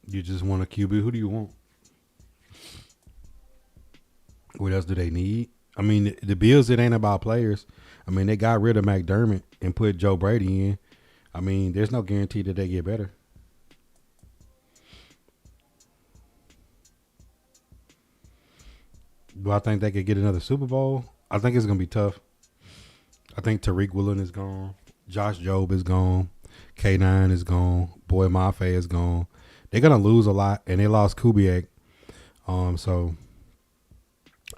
You just want a QB. Who do you want? What else do they need? I mean, the Bills, it ain't about players. I mean, they got rid of McDermott and put Joe Brady in. I mean, there's no guarantee that they get better. Do I think they could get another Super Bowl? I think it's going to be tough. I think Tariq Woolen is gone. Josh Jobe is gone. K9 is gone. Boy Mafe is gone. They're going to lose a lot, and they lost Kubiak. So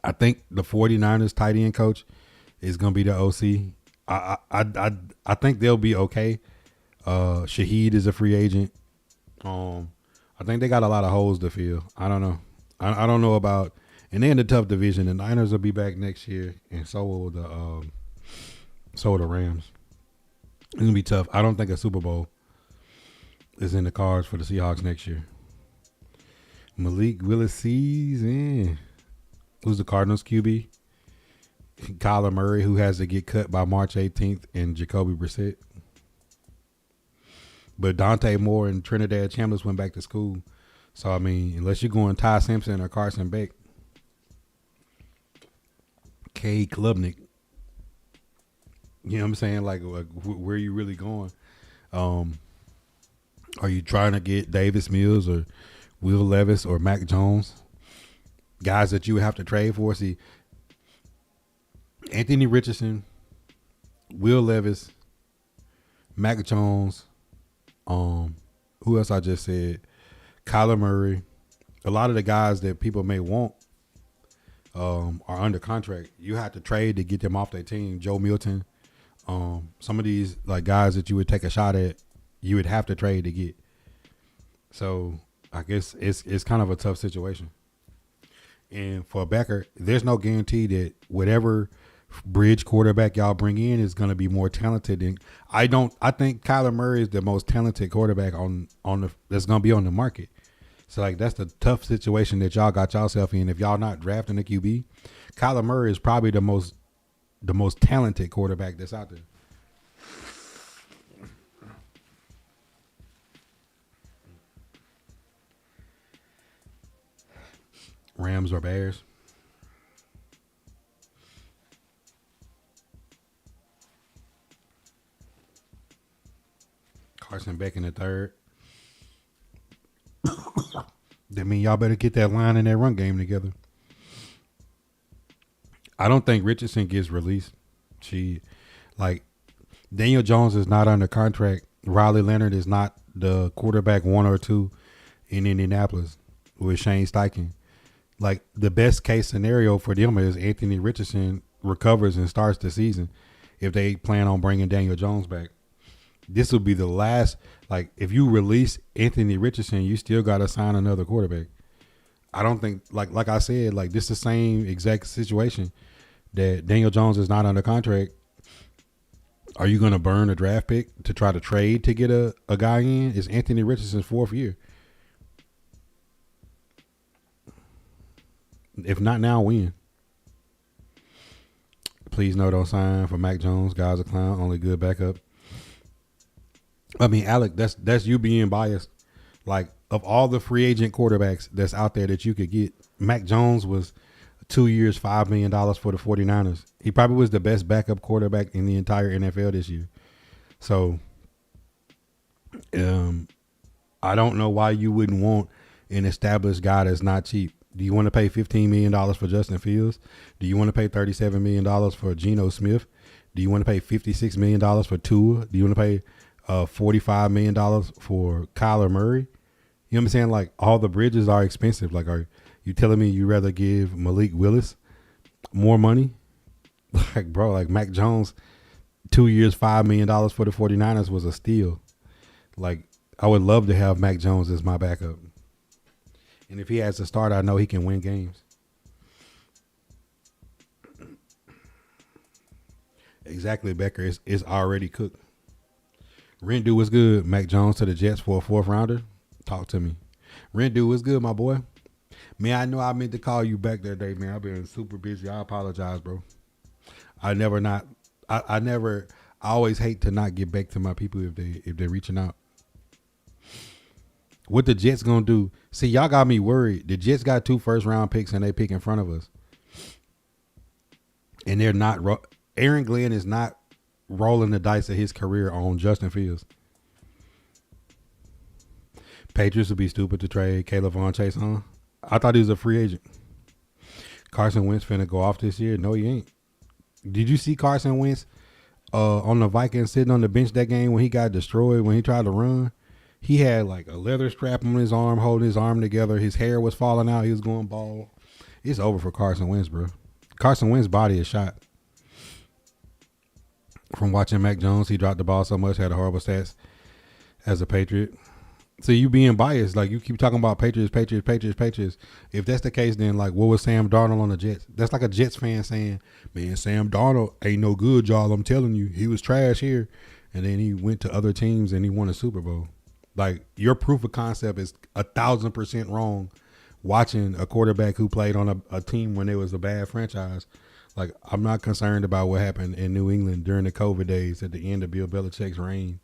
I think the 49ers tight end coach is going to be the OC. I think they'll be okay. Shaheed is a free agent. I think they got a lot of holes to fill. I don't know. I don't know about, and they're in the tough division. The Niners will be back next year, and so will the Rams. It's gonna be tough. I don't think a Super Bowl is in the cards for the Seahawks next year. Malik Willis sees in. Who's the Cardinals QB? Kyler Murray, who has to get cut by March 18th, and Jacoby Brissett. But Dante Moore and Trinidad Chambliss went back to school. So, I mean, unless you're going Ty Simpson or Carson Beck. K. Klubnik. You know what I'm saying? Like where are you really going? Are you trying to get Davis Mills or Will Levis or Mac Jones? Guys that you would have to trade for. See, Anthony Richardson, Will Levis, Mac Jones, who else I just said? Kyler Murray. A lot of the guys that people may want are under contract. You have to trade to get them off their team. Joe Milton. Some of these like guys that you would take a shot at, you would have to trade to get. So I guess it's kind of a tough situation. And for Becker, there's no guarantee that whatever bridge quarterback y'all bring in is going to be more talented than I think Kyler Murray is the most talented quarterback on the that's going to be on the market. So like that's the tough situation that y'all got yourself in. If y'all not drafting a QB, Kyler Murray is probably the most talented quarterback that's out there. Rams or Bears? Carson Beck in the third. That mean y'all better get that line and that run game together. I don't think Richardson gets released. Daniel Jones is not under contract. Riley Leonard is not the quarterback 1 or 2 in Indianapolis with Shane Steichen. Like the best case scenario for them is Anthony Richardson recovers and starts the season if they plan on bringing Daniel Jones back. This will be the last. Like if you release Anthony Richardson, you still got to sign another quarterback. I don't think like I said, like this is the same exact situation. that Daniel Jones is not under contract, are you going to burn a draft pick to try to trade to get a guy in? It's Anthony Richardson's 4th year. If not now, when? Please no, don't sign for Mac Jones. Guy's a clown. Only good backup. I mean, Alec, that's you being biased. Like, of all the free agent quarterbacks that's out there that you could get, Mac Jones was 2 years, $5 million for the 49ers. He probably was the best backup quarterback in the entire NFL this year. So, I don't know why you wouldn't want an established guy that's not cheap. Do you want to pay $15 million for Justin Fields? Do you want to pay $37 million for Geno Smith? Do you want to pay $56 million for Tua? Do you want to pay $45 million for Kyler Murray? You know what I'm saying? Like, all the bridges are expensive. Like, are you telling me you rather give Malik Willis more money? Like, bro, like Mac Jones, 2 years, $5 million for the 49ers was a steal. Like, I would love to have Mac Jones as my backup. And if he has to start, I know he can win games. Exactly, Becker. It's already cooked. Rendu was good. Mac Jones to the Jets for a 4th rounder. Talk to me. Rendu was good, my boy. Man, I know I meant to call you back that day, man. I've been super busy. I apologize, bro. I always hate to not get back to my people if they're reaching out. What the Jets gonna do? See, y'all got me worried. The Jets got 2 first-round picks and they pick in front of us, and they're not. Aaron Glenn is not rolling the dice of his career on Justin Fields. Patriots would be stupid to trade Caleb Von Chase on. I thought he was a free agent. Carson Wentz finna go off this year. No, he ain't. Did you see Carson Wentz on the Vikings sitting on the bench that game when he got destroyed when he tried to run? He had like a leather strap on his arm, holding his arm together. His hair was falling out. He was going bald. It's over for Carson Wentz, bro. Carson Wentz's body is shot. From watching Mac Jones, he dropped the ball so much, had a horrible stats as a Patriot. So you being biased, like you keep talking about Patriots. If that's the case, then like what was Sam Darnold on the Jets? That's like a Jets fan saying, man, Sam Darnold ain't no good, y'all. I'm telling you, he was trash here. And then he went to other teams and he won a Super Bowl. Like, your proof of concept is 1,000% wrong. Watching a quarterback who played on a team when it was a bad franchise. Like, I'm not concerned about what happened in New England during the COVID days at the end of Bill Belichick's reign.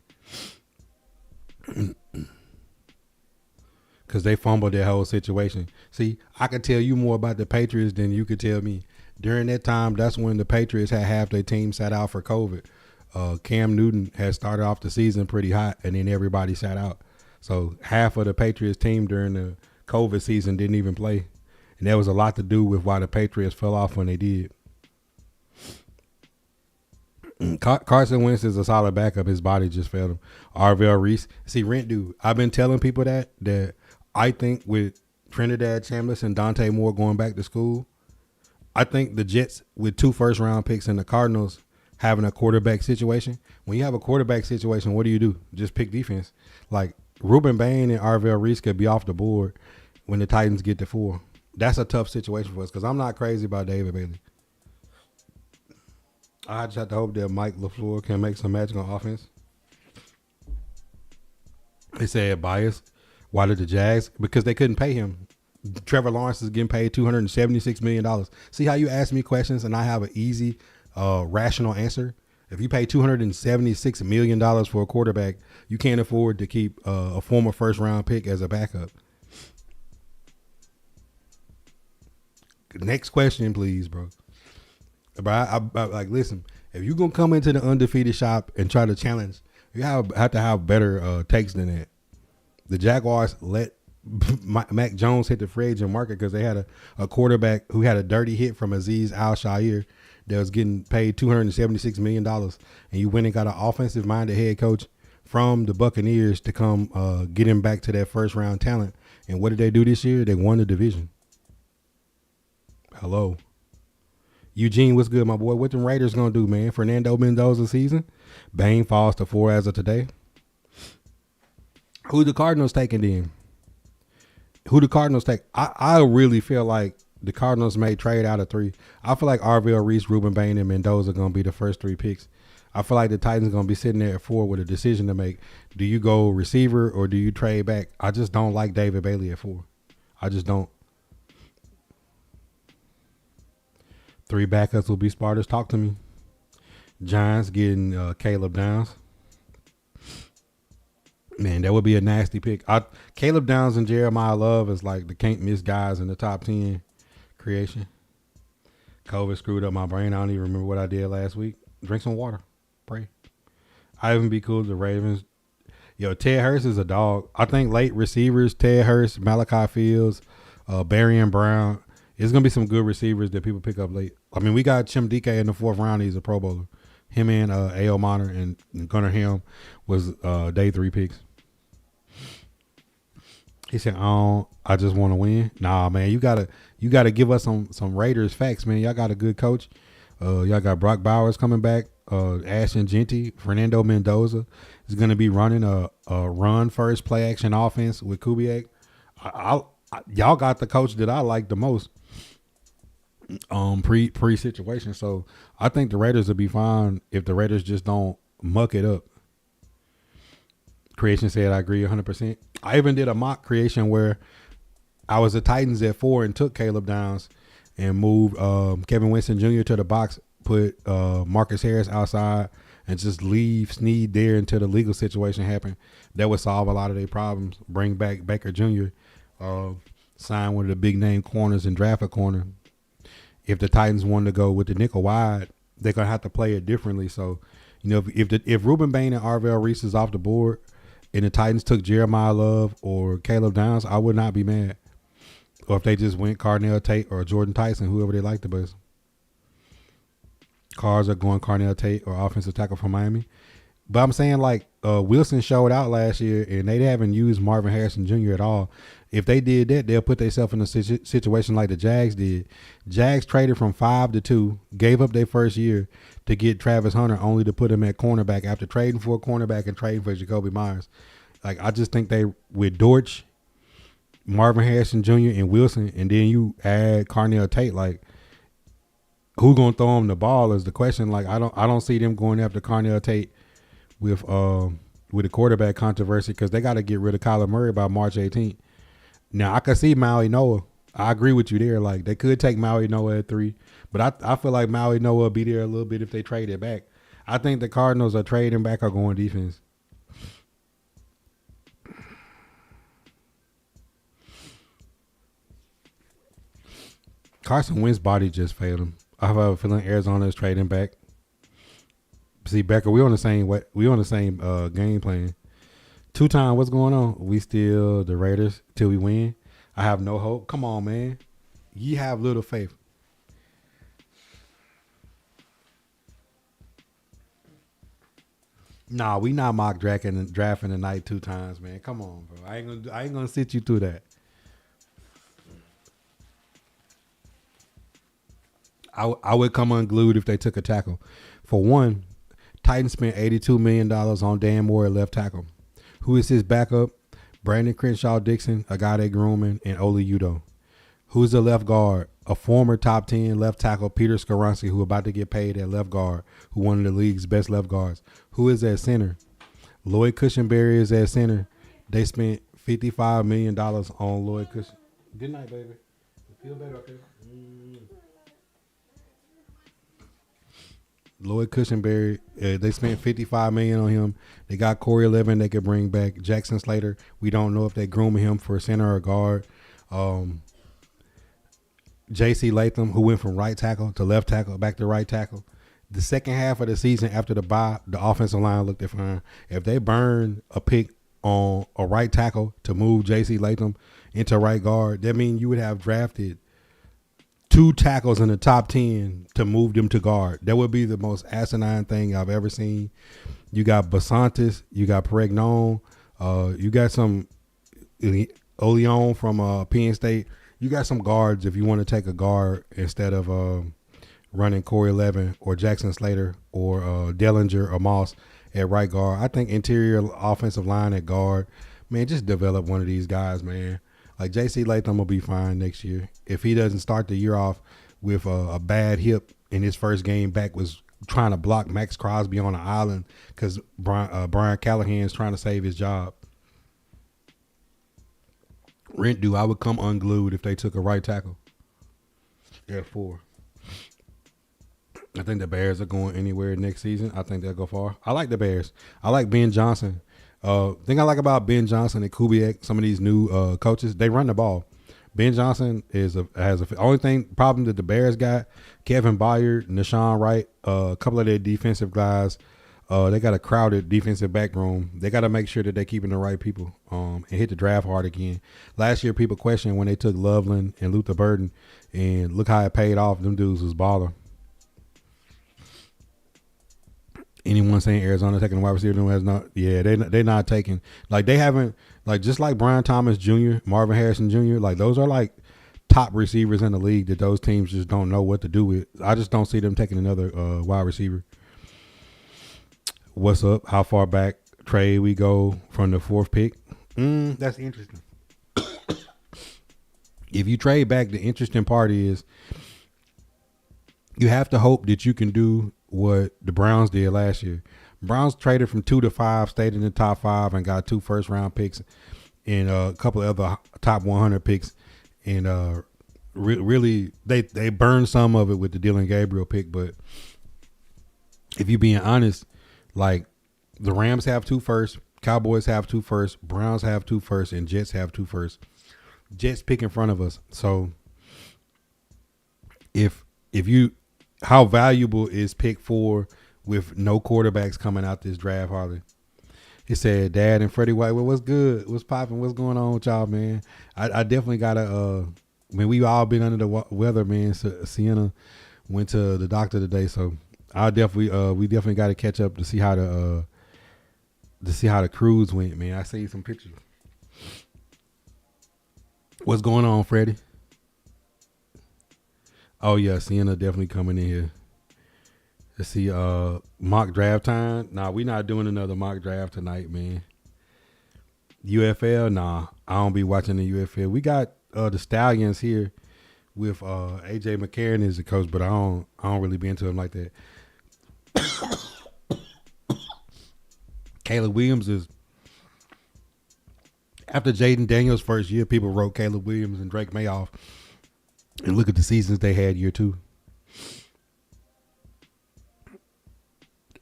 Because they fumbled that whole situation. See, I could tell you more about the Patriots than you could tell me. During that time, that's when the Patriots had half their team sat out for COVID. Cam Newton had started off the season pretty hot, and then everybody sat out. So half of the Patriots team during the COVID season didn't even play. And that was a lot to do with why the Patriots fell off when they did. Carson Wentz is a solid backup. His body just failed him. Arvell Reese. See, Rendu, I've been telling people that I think with Trinidad Chambliss and Dante Moore going back to school, I think the Jets with 2 first-round picks and the Cardinals having a quarterback situation. When you have a quarterback situation, what do? Just pick defense. Like, Ruben Bain and Arvell Reese could be off the board when the Titans get to 4. That's a tough situation for us because I'm not crazy about David Bailey. I just have to hope that Mike LaFleur can make some magic on offense. They said bias. Why did the Jags? Because they couldn't pay him. Trevor Lawrence is getting paid $276 million. See how you ask me questions and I have an easy, rational answer? If you pay $276 million for a quarterback, you can't afford to keep a former first-round pick as a backup. Next question, please, bro. But I like, listen, if you're going to come into the undefeated shop and try to challenge, you have to have better takes than that. The Jaguars let Mac Jones hit the free agent market because they had a quarterback who had a dirty hit from Azeez Al-Shaair that was getting paid $276 million. And you went and got an offensive-minded head coach from the Buccaneers to come get him back to that first-round talent. And what did they do this year? They won the division. Hello. Eugene, what's good, my boy? What the Raiders going to do, man? Fernando Mendoza season? Bain falls to 4 as of today. Who the Cardinals taking then? Who the Cardinals take? I really feel like the Cardinals may trade out of 3. I feel like Arvell, Reese, Ruben Bain, and Mendoza are going to be the first 3 picks. I feel like the Titans are going to be sitting there at 4 with a decision to make. Do you go receiver or do you trade back? I just don't like David Bailey at 4. I just don't. 3 backups will be starters. Talk to me. Giants getting Caleb Downs. Man, that would be a nasty pick. Caleb Downs and Jeremiah Love is like the can't miss guys in the top 10 creation. COVID screwed up my brain. I don't even remember what I did last week. Drink some water. Pray. Ivan be cool. The Ravens. Yo, Ted Hurst is a dog. I think late receivers, Ted Hurst, Malachi Fields, Barrion Brown. It's going to be some good receivers that people pick up late. I mean, we got Chim Dike in the 4th round. He's a Pro Bowler. Him and A.O. Monner and Gunnar Helm was day 3 picks. He said, I just want to win. Nah, man, you gotta give us some Raiders facts, man. Y'all got a good coach. Y'all got Brock Bowers coming back. Ashton Genty, Fernando Mendoza is going to be running a run first play action offense with Kubiak. Y'all got the coach that I like the most. Pre situation. So I think the Raiders will be fine if the Raiders just don't muck it up. Creation said I agree 100%. I even did a mock creation where I was the Titans at 4 and took Caleb Downs and moved Kevin Winston Jr. to the box, put Marcus Harris outside, and just leave Snead there until the legal situation happened. That would solve a lot of their problems. Bring back Baker Jr., sign one of the big name corners and draft a corner. If the Titans wanted to go with the nickel wide, they're gonna have to play it differently. So, you know, if Ruben Bain and Arvell Reese is off the board, and the Titans took Jeremiah Love or Caleb Downs, I would not be mad. Or if they just went Carnell Tate or Jordan Tyson, whoever they like the best. Cards are going Carnell Tate or offensive tackle from Miami. But I'm saying, like, Wilson showed out last year, and they haven't used Marvin Harrison Jr. at all. If they did that, they'll put themselves in a situation like the Jags did. Jags traded from 5 to 2, gave up their first year to get Travis Hunter, only to put him at cornerback after trading for a cornerback and trading for Jacoby Myers. Like, I just think they, with Dortch, Marvin Harrison Jr. and Wilson, and then you add Carnell Tate, like, who gonna throw him the ball is the question. Like, I don't see them going after Carnell Tate with the quarterback controversy, because they got to get rid of Kyler Murray by March 18th. Now, I could see Maui Noah. I agree with you there. Like, they could take Maui Noah at 3, but I feel like Maui Noah will be there a little bit if they trade it back. I think the Cardinals are trading back or going defense. Carson Wentz's body just failed him. I have a feeling Arizona is trading back. See, Becker, we on the same game plan. 2-time, what's going on? We still the Raiders till we win. I have no hope. Come on, man. Ye have little faith. Nah, we not mock drafting the night 2 times, man. Come on, bro. I ain't gonna sit you through that. I would come unglued if they took a tackle. For one, Titans spent $82 million on Dan Moore at left tackle. Who is his backup? Brandon Crenshaw Dixon, a guy they grooming, and Oli Udoh. Who's the left guard? A former top 10 left tackle, Peter Skoronski, who about to get paid at left guard, who one of the league's best left guards. Who is at center? Lloyd Cushenberry is at center. They spent $55 million on Lloyd Cushenberry. Good night, baby. Feel better, okay? Lloyd Cushenberry, they spent $55 million on him. They got Corey Levin they could bring back. Jackson Slater, we don't know if they grooming him for center or guard. J.C. Latham, who went from right tackle to left tackle, back to right tackle. The second half of the season after the bye, the offensive line looked fine. If they burn a pick on a right tackle to move J.C. Latham into right guard, that means you would have drafted 2 tackles in the top 10 to move them to guard. That would be the most asinine thing I've ever seen. You got Basantis, you got Pregnon, you got some Oleon from Penn State. You got some guards if you want to take a guard instead of running Corey Levin or Jackson Slater or Dellinger or Moss at right guard. I think interior offensive line at guard, man, just develop one of these guys, man. Like J.C. Latham will be fine next year if he doesn't start the year off with a bad hip. In his first game back was trying to block Max Crosby on the island because Brian Callahan's trying to save his job. I would come unglued if they took a right tackle. Yeah, 4. I think the Bears are going anywhere next season. I think they'll go far. I like the Bears. I like Ben Johnson. Thing I like about Ben Johnson and Kubiak, some of these new coaches, they run the ball. Ben Johnson only problem that the Bears got. Kevin Byard, Nashawn Wright, a couple of their defensive guys. They got a crowded defensive back room. They got to make sure that they're keeping the right people and hit the draft hard again. Last year, people questioned when they took Loveland and Luther Burden, and look how it paid off. Them dudes was baller. Anyone saying Arizona taking a wide receiver has not? Yeah, they not taking, like, they haven't, like, just like Brian Thomas Jr., Marvin Harrison Jr., like, those are like top receivers in the league that those teams just don't know what to do with. I just don't see them taking another wide receiver. What's up? How far back trade we go from the 4th pick? That's interesting. If you trade back, the interesting part is you have to hope that you can do what the Browns did last year. Browns traded from 2 to 5, stayed in the top 5, and got 2 first-round picks and a couple of other top 100 picks. And really, they burned some of it with the Dylan Gabriel pick. But if you're being honest, like, the Rams have 2 firsts, Cowboys have 2 firsts, Browns have 2 firsts, and Jets have 2 firsts. Jets pick in front of us. So how valuable is pick 4 with no quarterbacks coming out this draft, Harley? He said, Dad and Freddie White, well, what's good? What's popping? What's going on with y'all, man? I definitely got to, we all been under the weather, man. So Sienna went to the doctor today, so we definitely got to catch up to see how the cruise went, man. I see some pictures. What's going on, Freddie? Oh yeah, Sienna definitely coming in here. Let's see, mock draft time. Nah, we not doing another mock draft tonight, man. UFL, nah, I don't be watching the UFL. We got the Stallions here with AJ McCarron as the coach, but I don't really be into him like that. Caleb Williams is, after Jaden Daniels' first year, people wrote Caleb Williams and Drake May off. And look at the seasons they had year 2.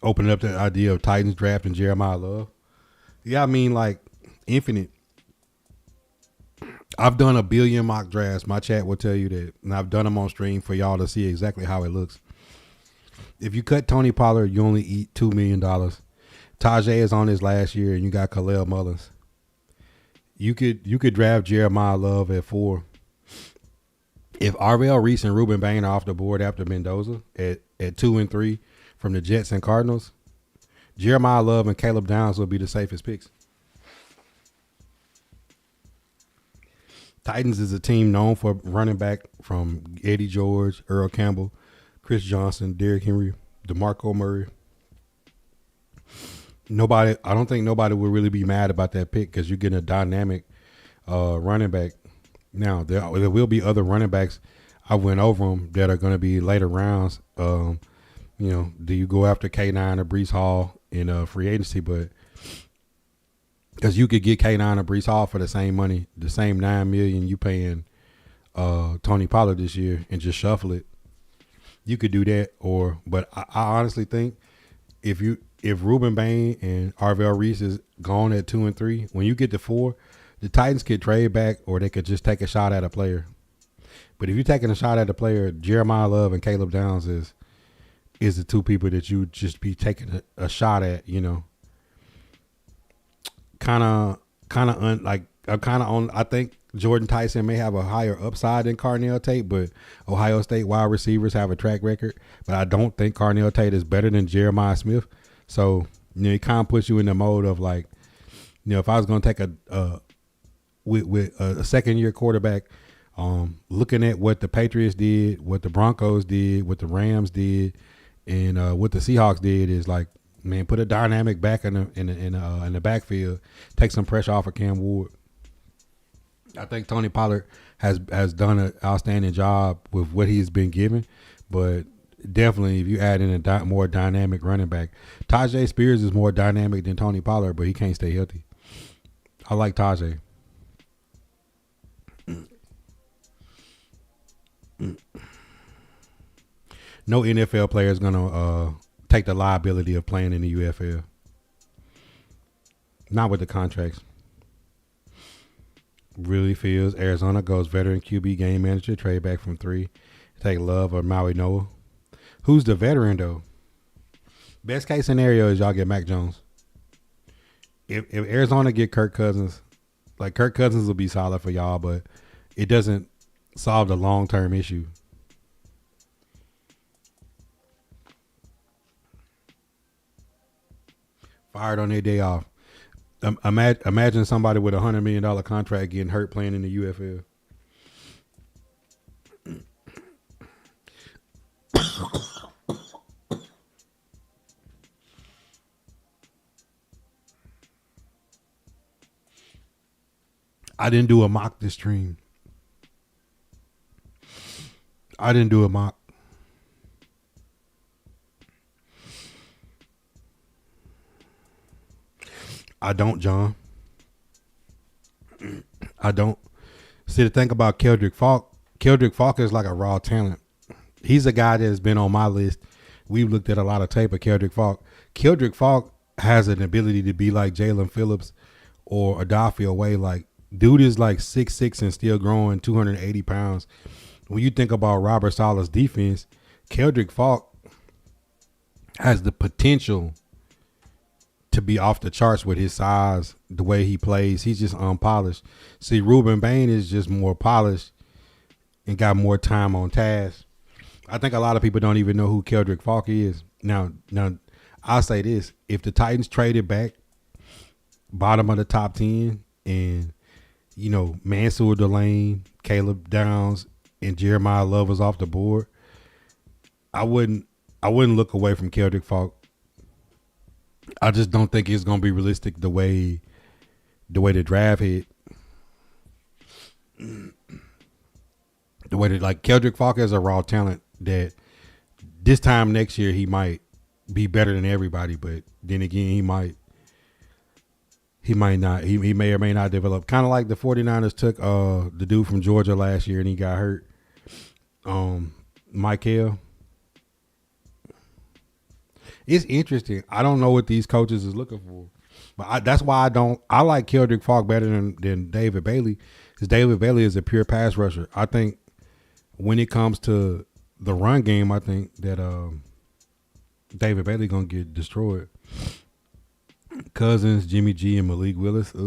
Opening up the idea of Titans drafting Jeremiah Love. Yeah, I mean, like, infinite. I've done a billion mock drafts. My chat will tell you that. And I've done them on stream for y'all to see exactly how it looks. If you cut Tony Pollard, you only eat $2 million. Tajay is on his last year, and you got Khalil Mullins. You could draft Jeremiah Love at 4. If Arvell Reese and Ruben Bain are off the board after Mendoza at 2 and 3 from the Jets and Cardinals, Jeremiah Love and Caleb Downs will be the safest picks. Titans is a team known for running back from Eddie George, Earl Campbell, Chris Johnson, Derrick Henry, DeMarco Murray. I don't think nobody will really be mad about that pick because you're getting a dynamic running back. Now, there will be other running backs. I went over them that are going to be later rounds. Do you go after K9 or Breece Hall in free agency? But because you could get K9 or Breece Hall for the same money, the same $9 million you paying Tony Pollard this year, and just shuffle it. You could do that, but I honestly think if Ruben Bain and Arvell Reese is gone at 2 and 3, when you get to 4, the Titans could trade back, or they could just take a shot at a player. But if you're taking a shot at a player, Jeremiah Love and Caleb Downs is the 2 people that you just be taking a shot at. I think Jordan Tyson may have a higher upside than Carnell Tate, but Ohio State wide receivers have a track record. But I don't think Carnell Tate is better than Jeremiah Smith. So it kind of puts you in the mode of like, if I was going to take with a second year quarterback, looking at what the Patriots did, what the Broncos did, what the Rams did, and what the Seahawks did is like, man, put a dynamic back in the backfield, take some pressure off of Cam Ward. I think Tony Pollard has done an outstanding job with what he's been given, but definitely if you add in a more dynamic running back, Tajay Spears is more dynamic than Tony Pollard, but he can't stay healthy. I like Tajay. No NFL player is gonna take the liability of playing in the UFL. Not with the contracts. Really feels Arizona goes veteran QB game manager, trade back from 3. Take Love or Maui Noah. Who's the veteran though? Best case scenario is y'all get Mac Jones. If Arizona get Kirk Cousins, like Kirk Cousins will be solid for y'all, but it doesn't solve the long term issue. Fired on their day off. Imagine somebody with $100 million contract getting hurt playing in the UFL. I didn't do a mock this stream. I didn't do a mock. I don't, John. I don't. See, the thing about Keldrick Falk is like a raw talent. He's a guy that has been on my list. We've looked at a lot of tape of Keldrick Falk. Keldrick Falk has an ability to be like Jalen Phillips or Adolfo Way. Like, dude is like 6'6" and still growing 280 pounds. When you think about Robert Saleh's defense, Keldrick Falk has the potential to be off the charts with his size, the way he plays. He's just unpolished. See, Ruben Bain is just more polished and got more time on task. I think a lot of people don't even know who Keldrick Falk is. Now, I'll say this. If the Titans traded back bottom of the top 10 and, you know, Mansour Delane, Caleb Downs, and Jeremiah Love was off the board, I wouldn't look away from Keldrick Falk. I just don't think it's gonna be realistic the way the draft hit. The way that, like, Keldrick Falk is a raw talent that this time next year he might be better than everybody, but then again he might not. He may or may not develop. Kind of like the 49ers took the dude from Georgia last year and he got hurt. Michael. It's interesting. I don't know what these coaches is looking for, but that's why I like Keldrick Falk better than David Bailey, because David Bailey is a pure pass rusher. I think when it comes to the run game, I think that David Bailey gonna get destroyed. Cousins, Jimmy G, and Malik Willis. I'm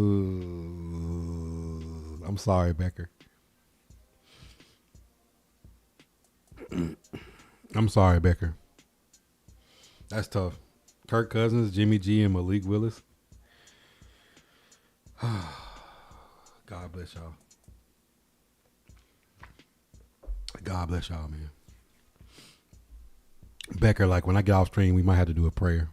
sorry, Becker. I'm sorry, Becker. That's tough. Kirk Cousins, Jimmy G, and Malik Willis. God bless y'all. God bless y'all, man. Becker, like, when I get off stream, we might have to do a prayer.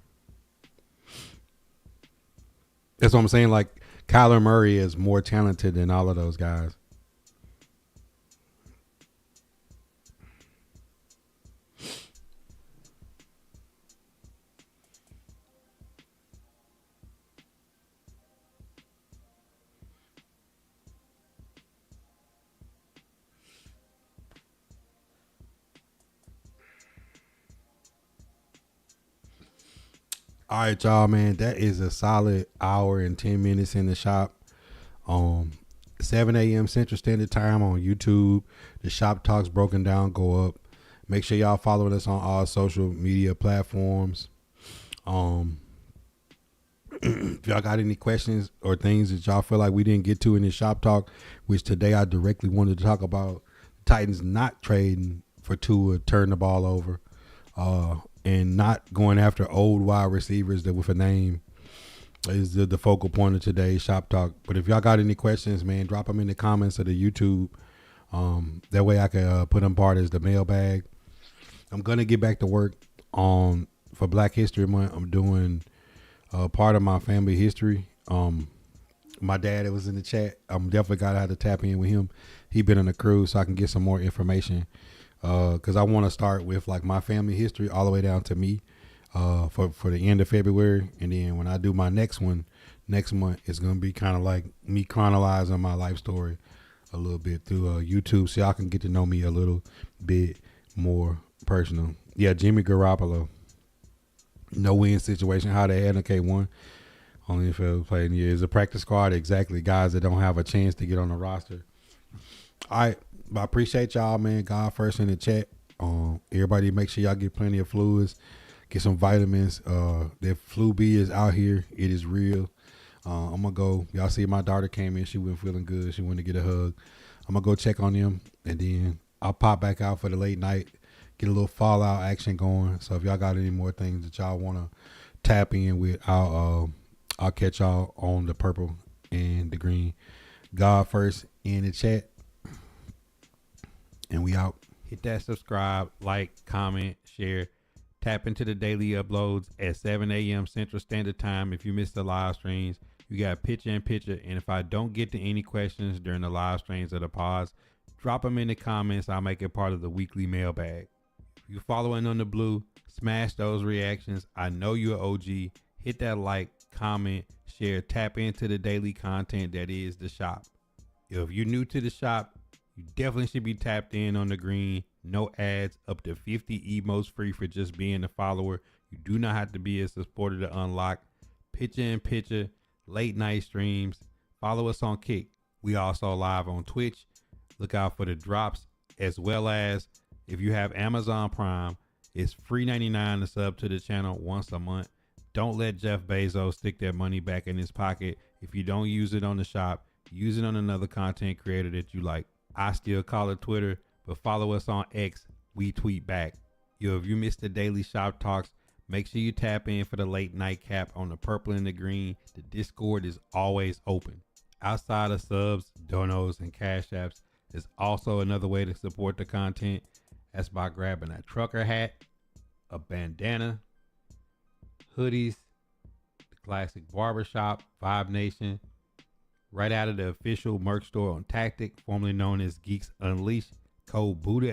That's what I'm saying. Like, Kyler Murray is more talented than all of those guys. All right, y'all, man. That is a solid hour and 10 minutes in the shop. 7 a.m. Central Standard Time on YouTube. The Shop Talks Broken Down go up. Make sure y'all following us on all social media platforms. If y'all got any questions or things that y'all feel like we didn't get to in this Shop Talk, which today I directly wanted to talk about Titans not trading for Tua, turn the ball over, and not going after old wide receivers that with a name is the focal point of today's Shop Talk. But if y'all got any questions, man, drop them in the comments of the YouTube. That way I can put them part as the mailbag. I'm going to get back to work for Black History Month. I'm doing part of my family history. My dad that was in the chat. I'm definitely gotta have to tap in with him. He been on a cruise, so I can get some more information. Cause I want to start with like my family history all the way down to me. For the end of February, and then when I do my next one next month, it's gonna be kind of like me chronologizing my life story a little bit through YouTube, so y'all can get to know me a little bit more personal. Yeah, Jimmy Garoppolo, no win situation. How they had K1 only if it was playing years. A practice squad, exactly. Guys that don't have a chance to get on the roster. All right, I appreciate y'all, man. God first in the chat. Everybody, make sure y'all get plenty of fluids. Get some vitamins. That flu B is out here. It is real. I'm gonna go. Y'all see my daughter came in. She wasn't feeling good. She wanted to get a hug. I'm gonna go check on them, and then I'll pop back out for the late night. Get a little fallout action going. So if y'all got any more things that y'all wanna tap in with, I'll catch y'all on the purple and the green. God first in the chat, and we out. Hit that subscribe, like, comment, share. Tap into the daily uploads at 7 a.m. Central Standard Time. If you missed the live streams, you got picture in picture. And if I don't get to any questions during the live streams or the pods, drop them in the comments. I'll make it part of the weekly mailbag. If you're following on the blue, smash those reactions. I know you're OG. Hit that like, comment, share, tap into the daily content that is the shop. If you're new to the shop, you definitely should be tapped in on the green. No ads, up to 50 emotes free for just being a follower. You do not have to be a supporter to unlock picture in picture, late night streams. Follow us on Kick. We also live on Twitch. Look out for the drops, as well as if you have Amazon Prime, it's free $99 to sub to the channel once a month. Don't let Jeff Bezos stick that money back in his pocket. If you don't use it on the shop, use it on another content creator that you like. I still call it Twitter, but follow us on X. We tweet back. Yo, if you missed the daily shop talks, make sure you tap in for the late night cap on the purple and the green. The Discord is always open. Outside of subs, donos, and cash apps, there's also another way to support the content. That's by grabbing a trucker hat, a bandana, hoodies, the classic barbershop, Vibe Nation, right out of the official merch store on Tactic, formerly known as Geeks Unleashed. Code Buddha